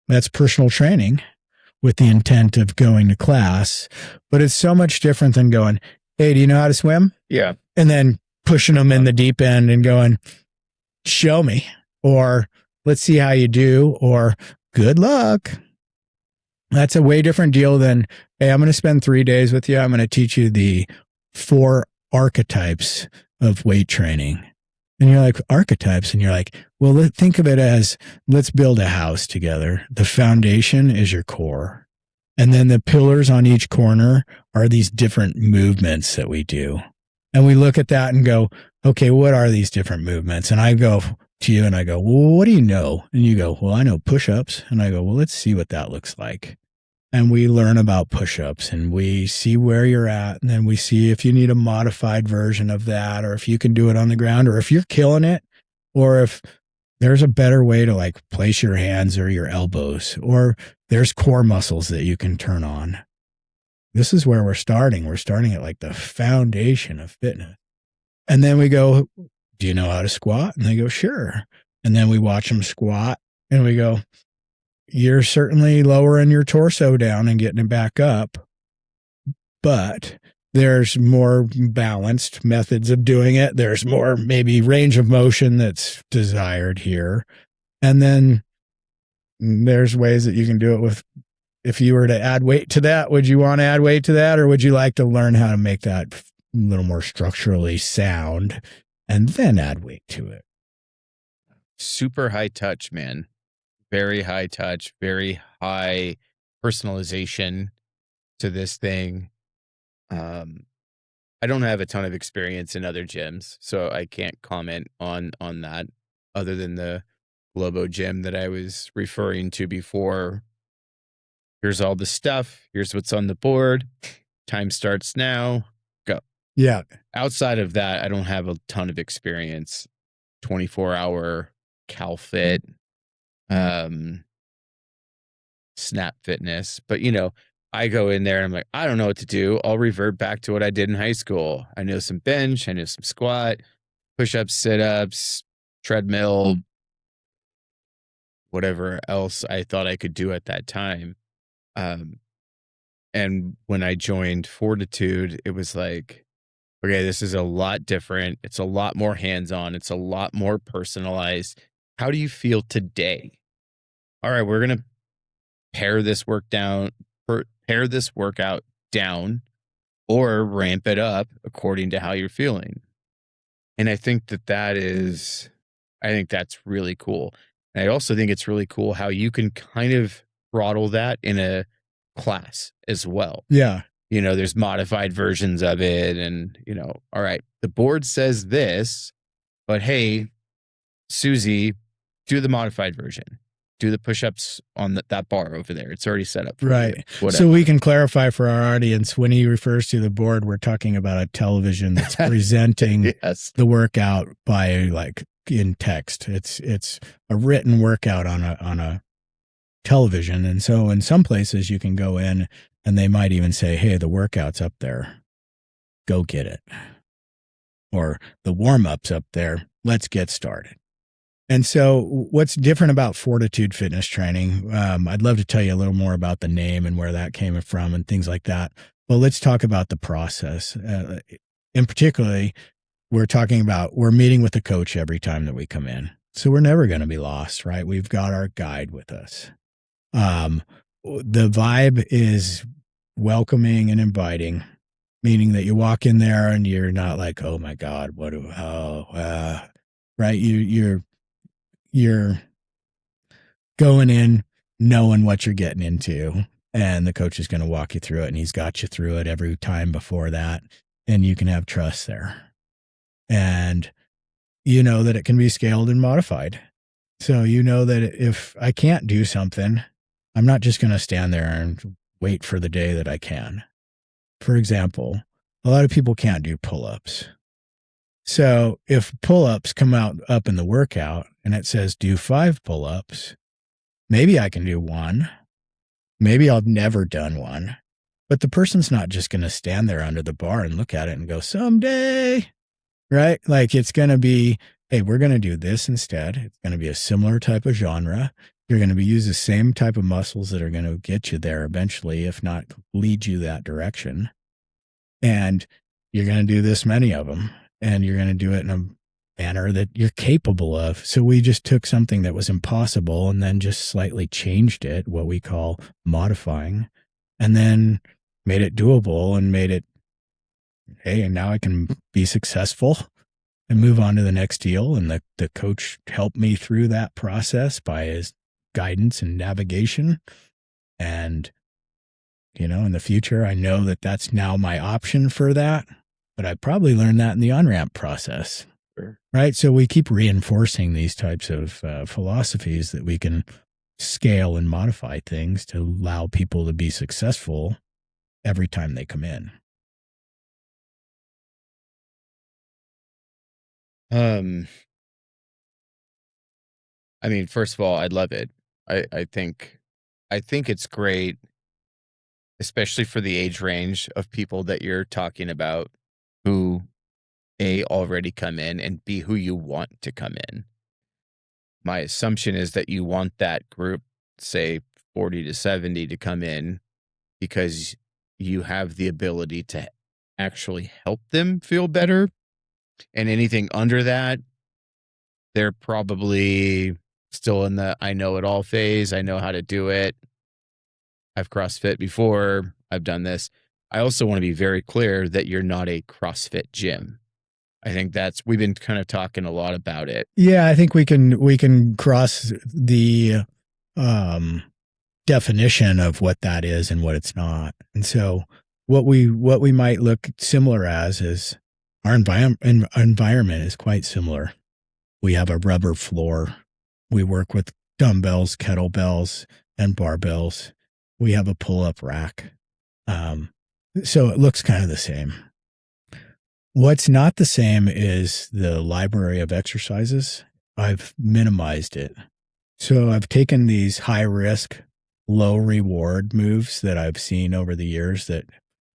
That's personal training with the intent of going to class, but it's so much different than going, hey, do you know how to swim? Yeah. And then pushing them in the deep end and going, show me, or let's see how you do, or good luck. That's a way different deal than, hey, I'm going to spend 3 days with you. I'm going to teach you the 4 archetypes of weight training. And you're like, archetypes? And you're like, well, think of it as, let's build a house together. The foundation is your core. And then the pillars on each corner are these different movements that we do. And we look at that and go, okay, what are these different movements? And I go to you and I go, well, what do you know? And you go, well, I know push-ups. And I go, well, let's see what that looks like. And we learn about push-ups and we see where you're at. And then we see if you need a modified version of that, or if you can do it on the ground, or if you're killing it, or if there's a better way to like place your hands or your elbows, or there's core muscles that you can turn on. This is where we're starting. We're starting at like the foundation of fitness. And then we go, do you know how to squat? And they go, sure. And then we watch them squat and we go, you're certainly lowering your torso down and getting it back up, but there's more balanced methods of doing it. There's more maybe range of motion that's desired here. And then there's ways that you can do it with, if you were to add weight to that, would you want to add weight to that? Or would you like to learn how to make that a little more structurally sound and then add weight to it? Super high touch, man. Very high touch, very high personalization to this thing. I don't have a ton of experience in other gyms, so I can't comment on that other than the Globo gym that I was referring to before. Here's all the stuff. Here's what's on the board. Time starts now. Go. Yeah. Outside of that, I don't have a ton of experience. 24-hour CalFit, Snap Fitness. But, I go in there and I'm like, I don't know what to do. I'll revert back to what I did in high school. I know some bench. I know some squat, push-ups, sit-ups, treadmill, whatever else I thought I could do at that time. And when I joined Fortitude, it was like, okay, this is a lot different. It's a lot more hands-on. It's a lot more personalized. How do you feel today? All right, we're going to pare this workout down or ramp it up according to how you're feeling. And I think that's really cool. And I also think it's really cool how you can kind of throttle that in a class as well. Yeah. There's modified versions of it and, all right, the board says this, but hey, Susie, do the modified version. do the push-ups on that bar over there. It's already set up for right. you. So we can clarify for our audience, when he refers to the board, we're talking about a television that's presenting yes. the workout by like in text. It's a written workout on a television. And so in some places you can go in and they might even say, hey, the workout's up there. Go get it. Or the warm-up's up there. Let's get started. And so what's different about Fortitude Fitness Training, I'd love to tell you a little more about the name and where that came from and things like that. But let's talk about the process. In particularly, we're meeting with a coach every time that we come in. So we're never going to be lost, right? We've got our guide with us. The vibe is welcoming and inviting, meaning that you walk in there and you're not like, oh my God, right? You're going in knowing what you're getting into, and the coach is going to walk you through it, and he's got you through it every time before that, and you can have trust there. And you know that it can be scaled and modified. So you know that if I can't do something, I'm not just going to stand there and wait for the day that I can. For example, a lot of people can't do pull-ups. So if pull-ups come up in the workout and it says do 5 pull-ups, maybe I can do 1. Maybe I've never done 1. But the person's not just going to stand there under the bar and look at it and go, someday, right? Like it's going to be, hey, we're going to do this instead. It's going to be a similar type of genre. You're going to use the same type of muscles that are going to get you there eventually, if not lead you that direction. And you're going to do this many of them. And you're going to do it in a manner that you're capable of. So we just took something that was impossible and then just slightly changed it, what we call modifying, and then made it doable and made it, hey, and now I can be successful and move on to the next deal. And the coach helped me through that process by his guidance and navigation. And, in the future, I know that that's now my option for that. But I probably learned that in the on-ramp process, right? So we keep reinforcing these types of philosophies that we can scale and modify things to allow people to be successful every time they come in. I mean, first of all, I love it. I think it's great, especially for the age range of people that you're talking about, who A, already come in, and B, who you want to come in. My assumption is that you want that group, say 40 to 70, to come in because you have the ability to actually help them feel better. And anything under that, they're probably still in the I know it all phase. I know how to do it. I've CrossFit before. I've done this. I also want to be very clear that you're not a CrossFit gym. I think we've been kind of talking a lot about it. Yeah, I think we can cross the definition of what that is and what it's not. And so what we might look similar as is our environment is quite similar. We have a rubber floor. We work with dumbbells, kettlebells, and barbells. We have a pull-up rack. So it looks kind of the same. What's not the same is the library of exercises. I've minimized it. So I've taken these high risk, low reward moves that I've seen over the years that,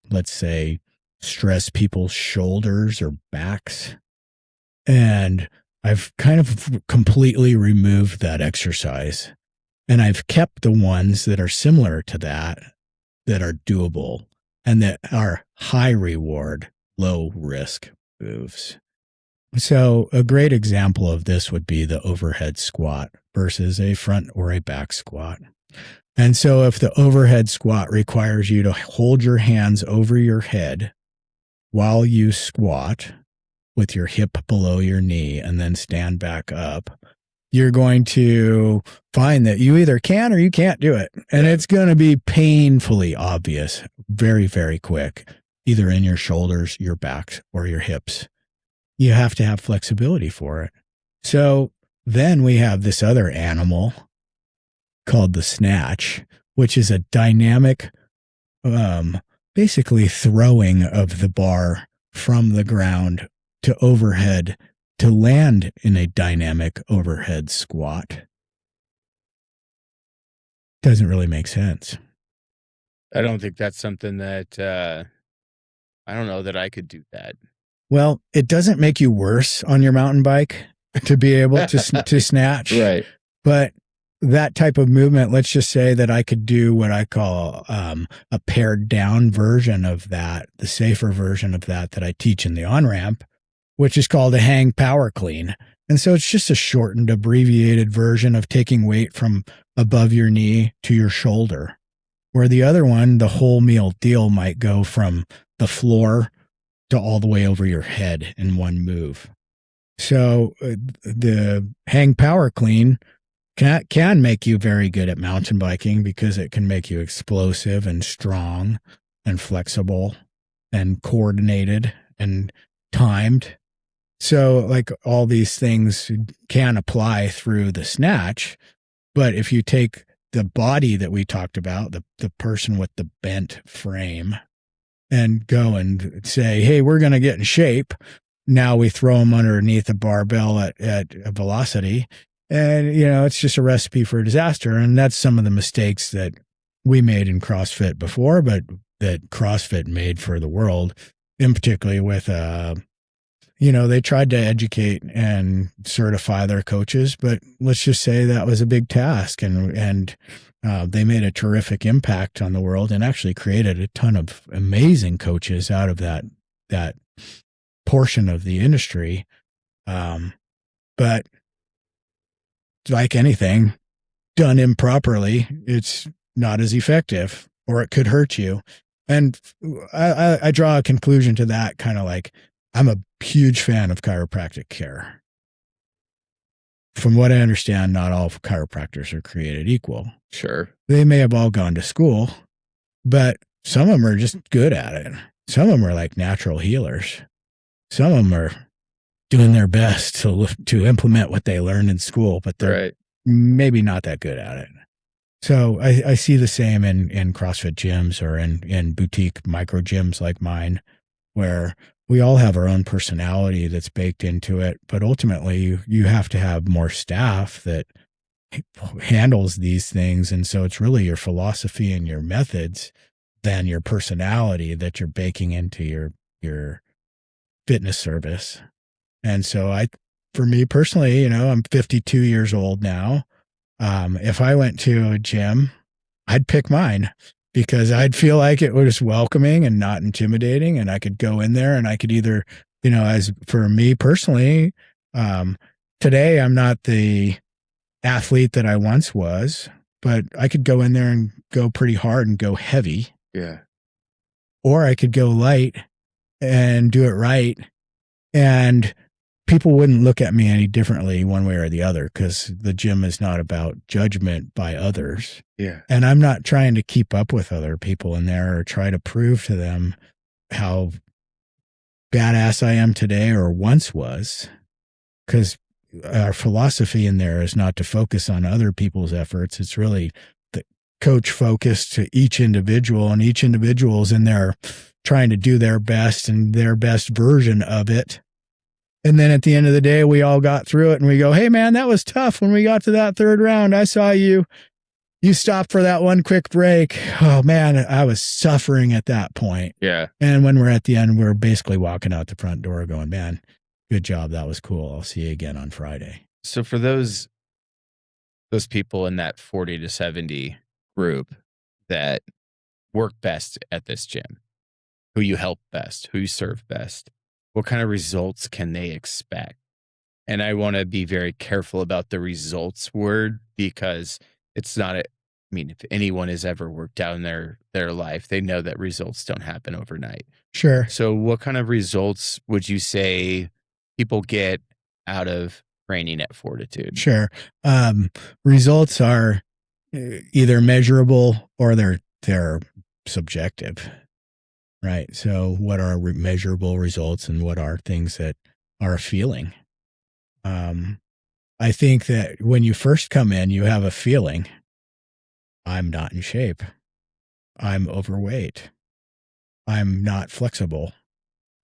let's say, stress people's shoulders or backs. And I've kind of completely removed that exercise. And I've kept the ones that are similar to that are doable and that are high reward, low risk moves. So a great example of this would be the overhead squat versus a front or a back squat. And so if the overhead squat requires you to hold your hands over your head while you squat with your hip below your knee and then stand back up, you're going to find that you either can or you can't do it. And it's going to be painfully obvious very, very quick, either in your shoulders, your back, or your hips. You have to have flexibility for it. So then we have this other animal called the snatch, which is a dynamic, basically throwing of the bar from the ground to overhead to land in a dynamic overhead squat. Doesn't really make sense. I don't think that's something that, I don't know that I could do that. Well, it doesn't make you worse on your mountain bike to be able to snatch. Right. But that type of movement, let's just say that I could do what I call a pared down version of that, the safer version of that I teach in the on-ramp, which is called a hang power clean. And so it's just a shortened, abbreviated version of taking weight from above your knee to your shoulder, where the other one, the whole meal deal, might go from the floor to all the way over your head in one move. So the hang power clean can make you very good at mountain biking because it can make you explosive and strong and flexible and coordinated and timed. So like all these things can apply through the snatch. But if you take the body that we talked about, the person with the bent frame, and go and say, hey, we're going to get in shape. Now we throw them underneath a barbell at a velocity. And, it's just a recipe for disaster. And that's some of the mistakes that we made in CrossFit before, but that CrossFit made for the world, in particular with, they tried to educate and certify their coaches, but let's just say that was a big task. And they made a terrific impact on the world and actually created a ton of amazing coaches out of that portion of the industry. But like anything done improperly, it's not as effective, or it could hurt you. And I draw a conclusion to that, kind of like, I'm a huge fan of chiropractic care. From what I understand, not all chiropractors are created equal. Sure. They may have all gone to school, but some of them are just good at it. Some of them are like natural healers. Some of them are doing their best to implement what they learned in school, but they're maybe not that good at it. So I see the same in CrossFit gyms or in boutique micro gyms like mine, where we all have our own personality that's baked into it. But ultimately, you have to have more staff that handles these things. And so it's really your philosophy and your methods than your personality that you're baking into your fitness service. And so for me personally, I'm 52 years old now. If I went to a gym, I'd pick mine because I'd feel like it was welcoming and not intimidating. And I could go in there and I could either, as for me personally, today I'm not the athlete that I once was, but I could go in there and go pretty hard and go heavy. Yeah. Or I could go light and do it right. And people wouldn't look at me any differently one way or the other, because the gym is not about judgment by others. Yeah. And I'm not trying to keep up with other people in there or try to prove to them how badass I am today or once was, because our philosophy in there is not to focus on other people's efforts. It's really the coach focused to each individual, and each individual is in there trying to do their best and their best version of it. And then at the end of the day, we all got through it and we go, hey man, that was tough. When we got to that third round, I saw you stopped for that one quick break. Oh man, I was suffering at that point. Yeah. And when we're at the end, we're basically walking out the front door going, man, good job. That was cool. I'll see you again on Friday. So for those people in that 40 to 70 group that work best at this gym, who you help best, who you serve best, what kind of results can they expect? And I want to be very careful about the results word, because it's not if anyone has ever worked out in their life, they know that results don't happen overnight. Sure. So what kind of results would you say people get out of training at Fortitude? Sure. Results are either measurable or they're subjective. Right. So what are measurable results and what are things that are a feeling? I think that when you first come in, you have a feeling I'm not in shape. I'm overweight. I'm not flexible.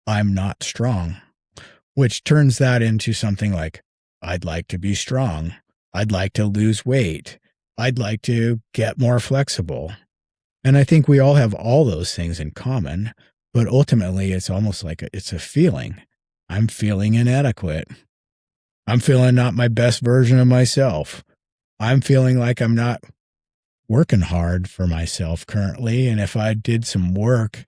I'm not strong, which turns that into something like, I'd like to be strong. I'd like to lose weight. I'd like to get more flexible. And I think we all have all those things in common, but ultimately it's almost like it's a feeling. I'm feeling inadequate. I'm feeling not my best version of myself. I'm feeling like I'm not working hard for myself currently. And if I did some work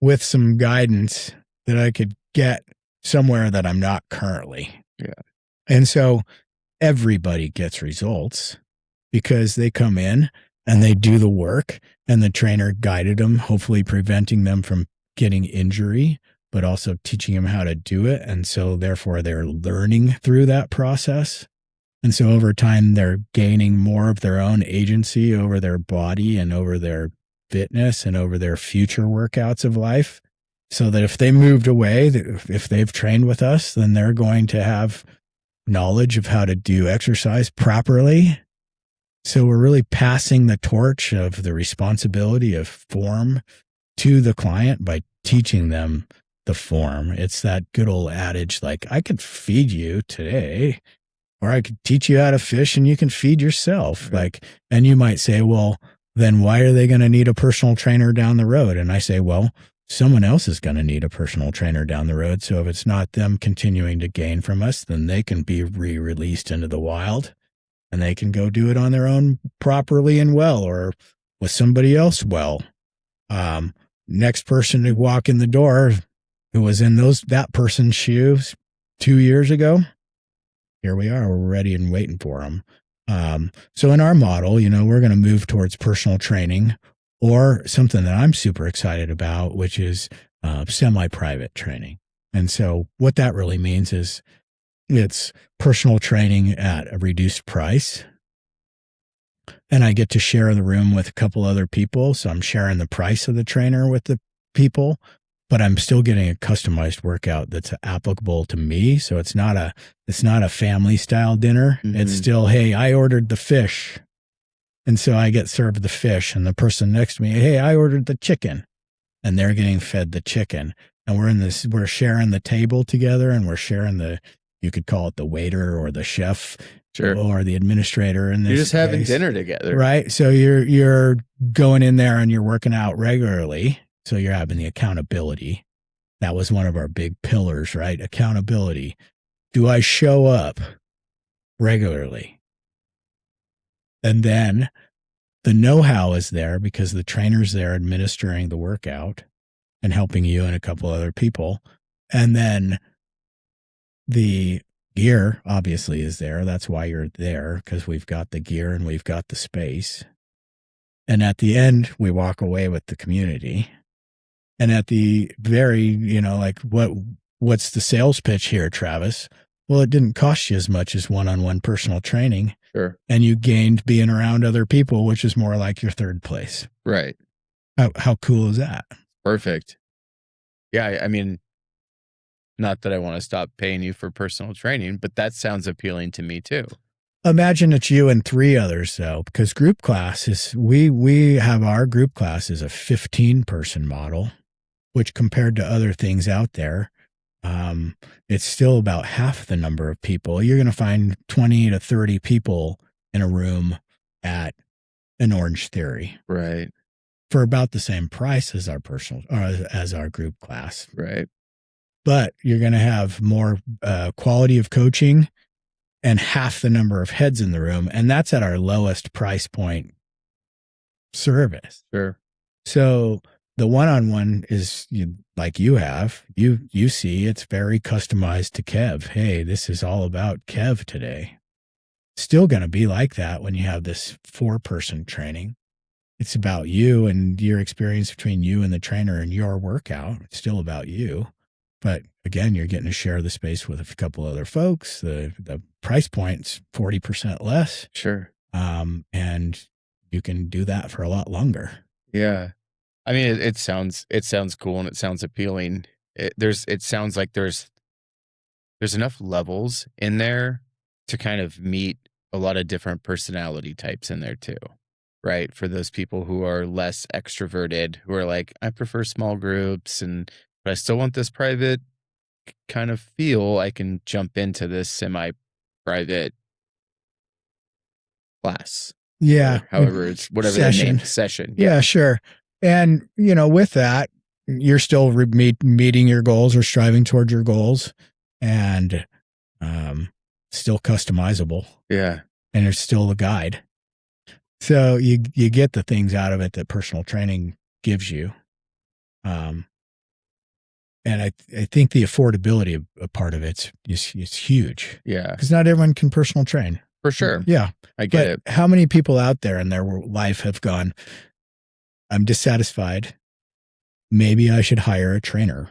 with some guidance, that I could get somewhere that I'm not currently. Yeah. And so everybody gets results because they come in and they do the work, and the trainer guided them, hopefully preventing them from getting injury, but also teaching them how to do it. And so therefore they're learning through that process. And so over time, they're gaining more of their own agency over their body and over their fitness and over their future workouts of life. So that if they moved away, if they've trained with us, then they're going to have knowledge of how to do exercise properly. So we're really passing the torch of the responsibility of form to the client by teaching them the form. It's that good old adage, like, I could feed you today, or I could teach you how to fish and you can feed yourself. Right. Like, and you might say, well, then why are they going to need a personal trainer down the road? And I say, well, someone else is going to need a personal trainer down the road. So if it's not them continuing to gain from us, then they can be re-released into the wild and they can go do it on their own properly and well, or with somebody else well. Next person to walk in the door who was in that person's shoes 2 years ago, here we are, we're ready and waiting for them. So in our model, we're going to move towards personal training, or something that I'm super excited about, which is semi-private training. And so what that really means is it's personal training at a reduced price. And I get to share the room with a couple other people. So I'm sharing the price of the trainer with the people, but I'm still getting a customized workout that's applicable to me. So it's not a family style dinner. Mm-hmm. It's still, hey, I ordered the fish. And so I get served the fish, and the person next to me, hey, I ordered the chicken, and they're getting fed the chicken. And we're sharing the table together, and we're sharing you could call it the waiter or the chef, sure, or the administrator. In this You're just having dinner together. Right. So you're going in there and you're working out regularly. So you're having the accountability. That was one of our big pillars, right? Accountability. Do I show up regularly? And then the know-how is there because the trainer's there administering the workout and helping you and a couple other people. And then the gear obviously is there. That's why you're there, because we've got the gear and we've got the space. And at the end, we walk away with the community. And at the very, what's the sales pitch here, Travis? Well, it didn't cost you as much as one-on-one personal training. Sure. And you gained being around other people, which is more like your third place. Right. How cool is that? Perfect. Yeah. I mean, not that I want to stop paying you for personal training, but that sounds appealing to me too. Imagine it's you and 3 others, though, because group class is, we have our group class is a 15-person model, which compared to other things out there, it's still about half the number of people. You're going to find 20 to 30 people in a room at an Orange Theory. Right. For about the same price as as our group class. Right. But you're going to have more quality of coaching and half the number of heads in the room. And that's at our lowest price point service. Sure. So the one-on-one is like you see, it's very customized to Kev. Hey, this is all about Kev today. Still going to be like that when you have this 4-person training. It's about you and your experience between you and the trainer and your workout. It's still about you. But again, you're getting to share the space with a couple other folks. The price point's 40% less. Sure. And you can do that for a lot longer. Yeah. I mean, it sounds cool and it sounds appealing. It sounds like there's enough levels in there to kind of meet a lot of different personality types in there too. right? For those people who are less extroverted, who are like, I prefer small groups, but I still want this private kind of feel. I can jump into this semi-private class. Yeah. However, it's whatever Session. the session. Yeah, sure. And, with that, you're still meeting your goals or striving towards your goals, and still customizable. Yeah. And it's still a guide. So you get the things out of it that personal training gives you. And I think the affordability of part of it's huge. Yeah. Because not everyone can personal train. For sure. Yeah. I get it. How many people out there in their life have gone, I'm dissatisfied. Maybe I should hire a trainer.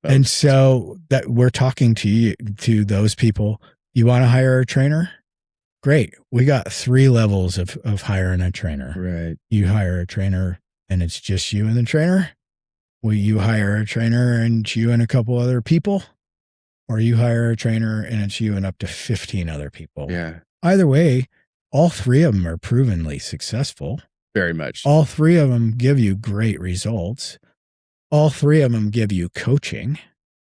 And so that we're talking to those people. You want to hire a trainer? Great. We got 3 levels of hiring a trainer. Right. You hire a trainer and it's just you and the trainer. Will you hire a trainer and you and a couple other people? Or you hire a trainer and it's you and up to 15 other people. Yeah. Either way, all 3 of them are provenly successful. Very much. All 3 of them give you great results. All 3 of them give you coaching,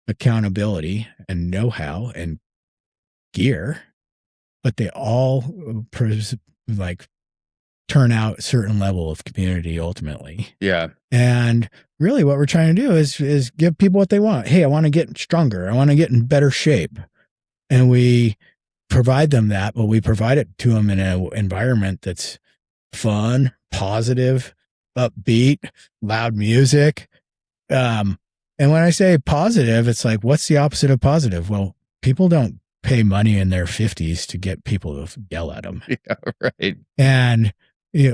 accountability, and know-how and gear. But they all turn out a certain level of community ultimately. Yeah. And really what we're trying to do is give people what they want. Hey, I want to get stronger. I want to get in better shape. And we provide them that, but we provide it to them in an environment that's fun, positive, upbeat, loud music. And when I say positive, it's like, what's the opposite of positive? Well, people don't pay money in their 50s to get people to yell at them. Yeah, right. And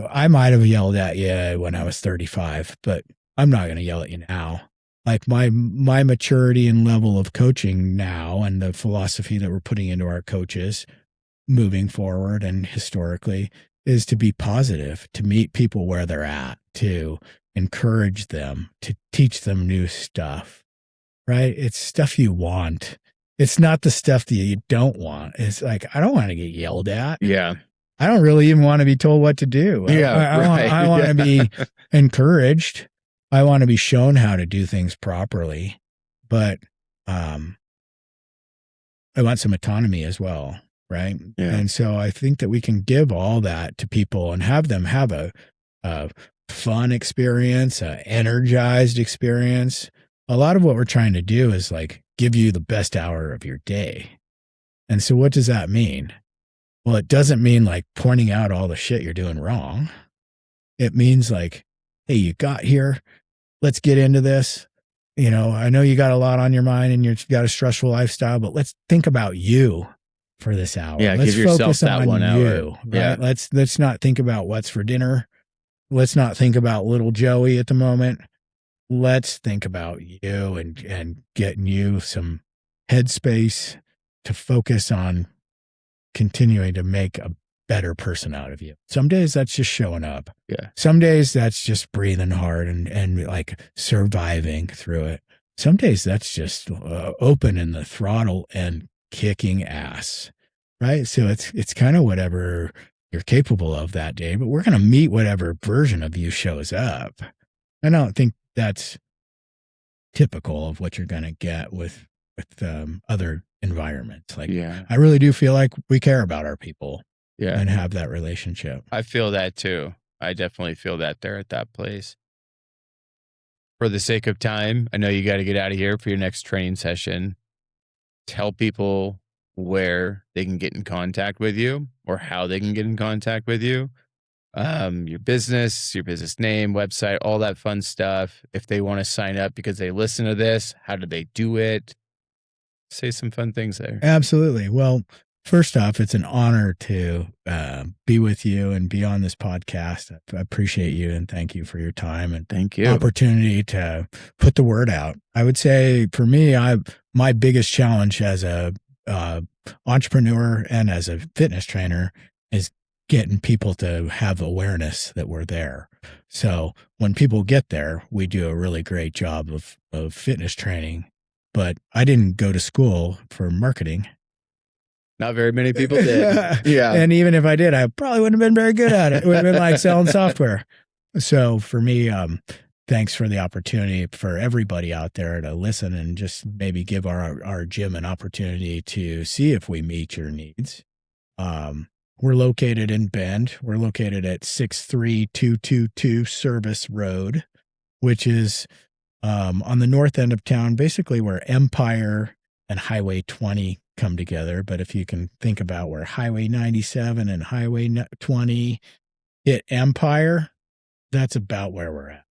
I might have yelled at you when I was 35, but I'm not going to yell at you now. Like my maturity and level of coaching now, and the philosophy that we're putting into our coaches moving forward and historically, is to be positive, to meet people where they're at, to encourage them, to teach them new stuff, right? It's stuff you want. It's not the stuff that you don't want. It's like, I don't want to get yelled at. Yeah. I don't really even want to be told what to do. Yeah, I want to be encouraged. I want to be shown how to do things properly, but I want some autonomy as well, right? Yeah. And so I think that we can give all that to people and have them have a fun experience, an energized experience. A lot of what we're trying to do is like give you the best hour of your day. And so what does that mean? Well, it doesn't mean like pointing out all the shit you're doing wrong. It means like, hey, you got here. Let's get into this. I know you got a lot on your mind and you've got a stressful lifestyle, but let's think about you for this hour. Yeah, let's give yourself that 1 hour. You, right? Yeah. Let's not think about what's for dinner. Let's not think about little Joey at the moment. Let's think about you and getting you some headspace to focus on continuing to make a better person out of you. Some days that's just showing up. Yeah. Some days that's just breathing hard and like surviving through it. Some days that's just opening the throttle and kicking ass. Right. So it's kind of whatever you're capable of that day, but we're going to meet whatever version of you shows up. I don't think that's typical of what you're going to get with other environments. Like, yeah, I really do feel like we care about our people. Yeah. And have that relationship. I feel that too. I definitely feel that there at that place. For the sake of time, I know you got to get out of here for your next training session. Tell people where they can get in contact with you or how they can get in contact with you. Your business name, website, all that fun stuff. If they want to sign up because they listen to this, how do they do it? Say some fun things there. Absolutely. Well, first off, it's an honor to be with you and be on this podcast. I appreciate you and thank you for your time and thank you opportunity to put the word out. I would say for me, my biggest challenge as a entrepreneur and as a fitness trainer is getting people to have awareness that we're there. So when people get there, we do a really great job of fitness training. But I didn't go to school for marketing. Not very many people did. Yeah. And even if I did, I probably wouldn't have been very good at it. It would have been like selling software. So for me, thanks for the opportunity for everybody out there to listen and just maybe give our gym an opportunity to see if we meet your needs. We're located in Bend. We're located at 63222 Service Road, which is on the north end of town, basically where Empire and Highway 20 come together. But if you can think about where Highway 97 and Highway 20 hit Empire, that's about where we're at.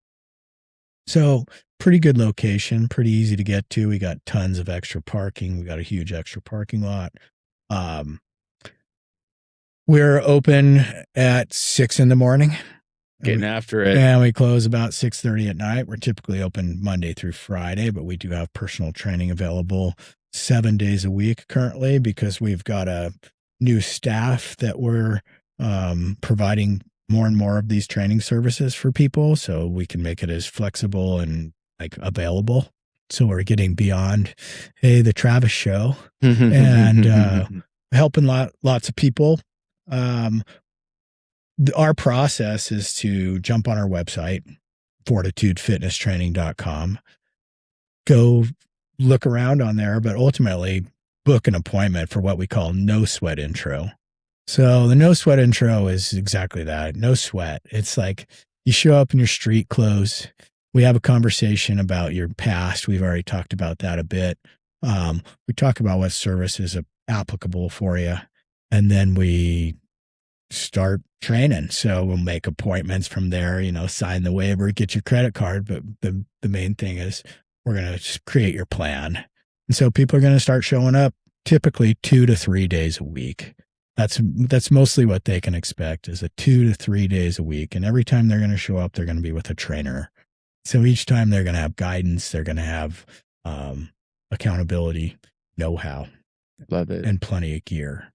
So pretty good location, pretty easy to get to. We got tons of extra parking. We got a huge extra parking lot. We're open at 6 a.m. Getting after it. And we close about 6:30 at night. We're typically open Monday through Friday, but we do have personal training available 7 days a week currently because we've got a new staff that we're providing more and more of these training services for people so we can make it as flexible and like available. So we're getting beyond, hey, the Travis show and helping lots of people. Our process is to jump on our website, fortitudefitnesstraining.com, go look around on there, but ultimately book an appointment for what we call no sweat intro. So the no sweat intro is exactly that. No sweat. It's like you show up in your street clothes. We have a conversation about your past. We've already talked about that a bit. We talk about what service is applicable for you. And then we start training. So we'll make appointments from there, sign the waiver, get your credit card. But the main thing is we're going to just create your plan. And so people are going to start showing up typically 2 to 3 days a week. That's mostly what they can expect is a 2 to 3 days a week. And every time they're going to show up, they're going to be with a trainer. So each time they're going to have guidance, they're going to have accountability, know-how. Love it. And plenty of gear.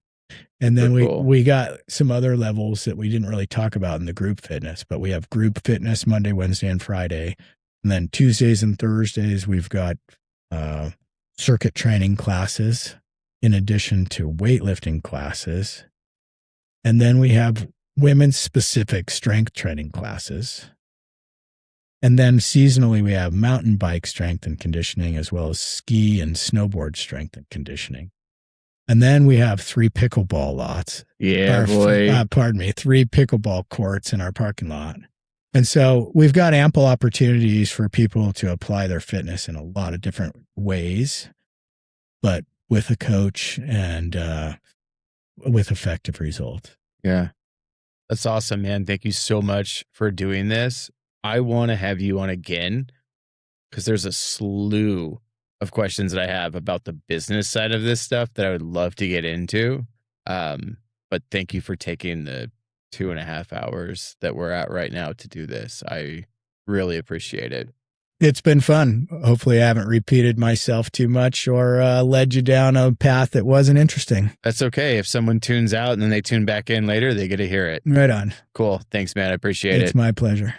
And then we got some other levels that we didn't really talk about in the group fitness, but we have group fitness Monday, Wednesday, and Friday. And then Tuesdays and Thursdays, we've got circuit training classes in addition to weightlifting classes. And then we have women's specific strength training classes. And then seasonally, we have mountain bike strength and conditioning, as well as ski and snowboard strength and conditioning. And then we have 3 pickleball lots. Yeah, boy. 3 pickleball courts in our parking lot. And so we've got ample opportunities for people to apply their fitness in a lot of different ways, but with a coach and with effective results. Yeah. That's awesome, man. Thank you so much for doing this. I want to have you on again because there's a slew of questions that I have about the business side of this stuff that I would love to get into. But thank you for taking the 2.5 hours that we're at right now to do this. I really appreciate it. It's been fun. Hopefully I haven't repeated myself too much or led you down a path that wasn't interesting. That's okay. If someone tunes out and then they tune back in later, they get to hear it. Right on. Cool. Thanks, man. I appreciate it. It's my pleasure.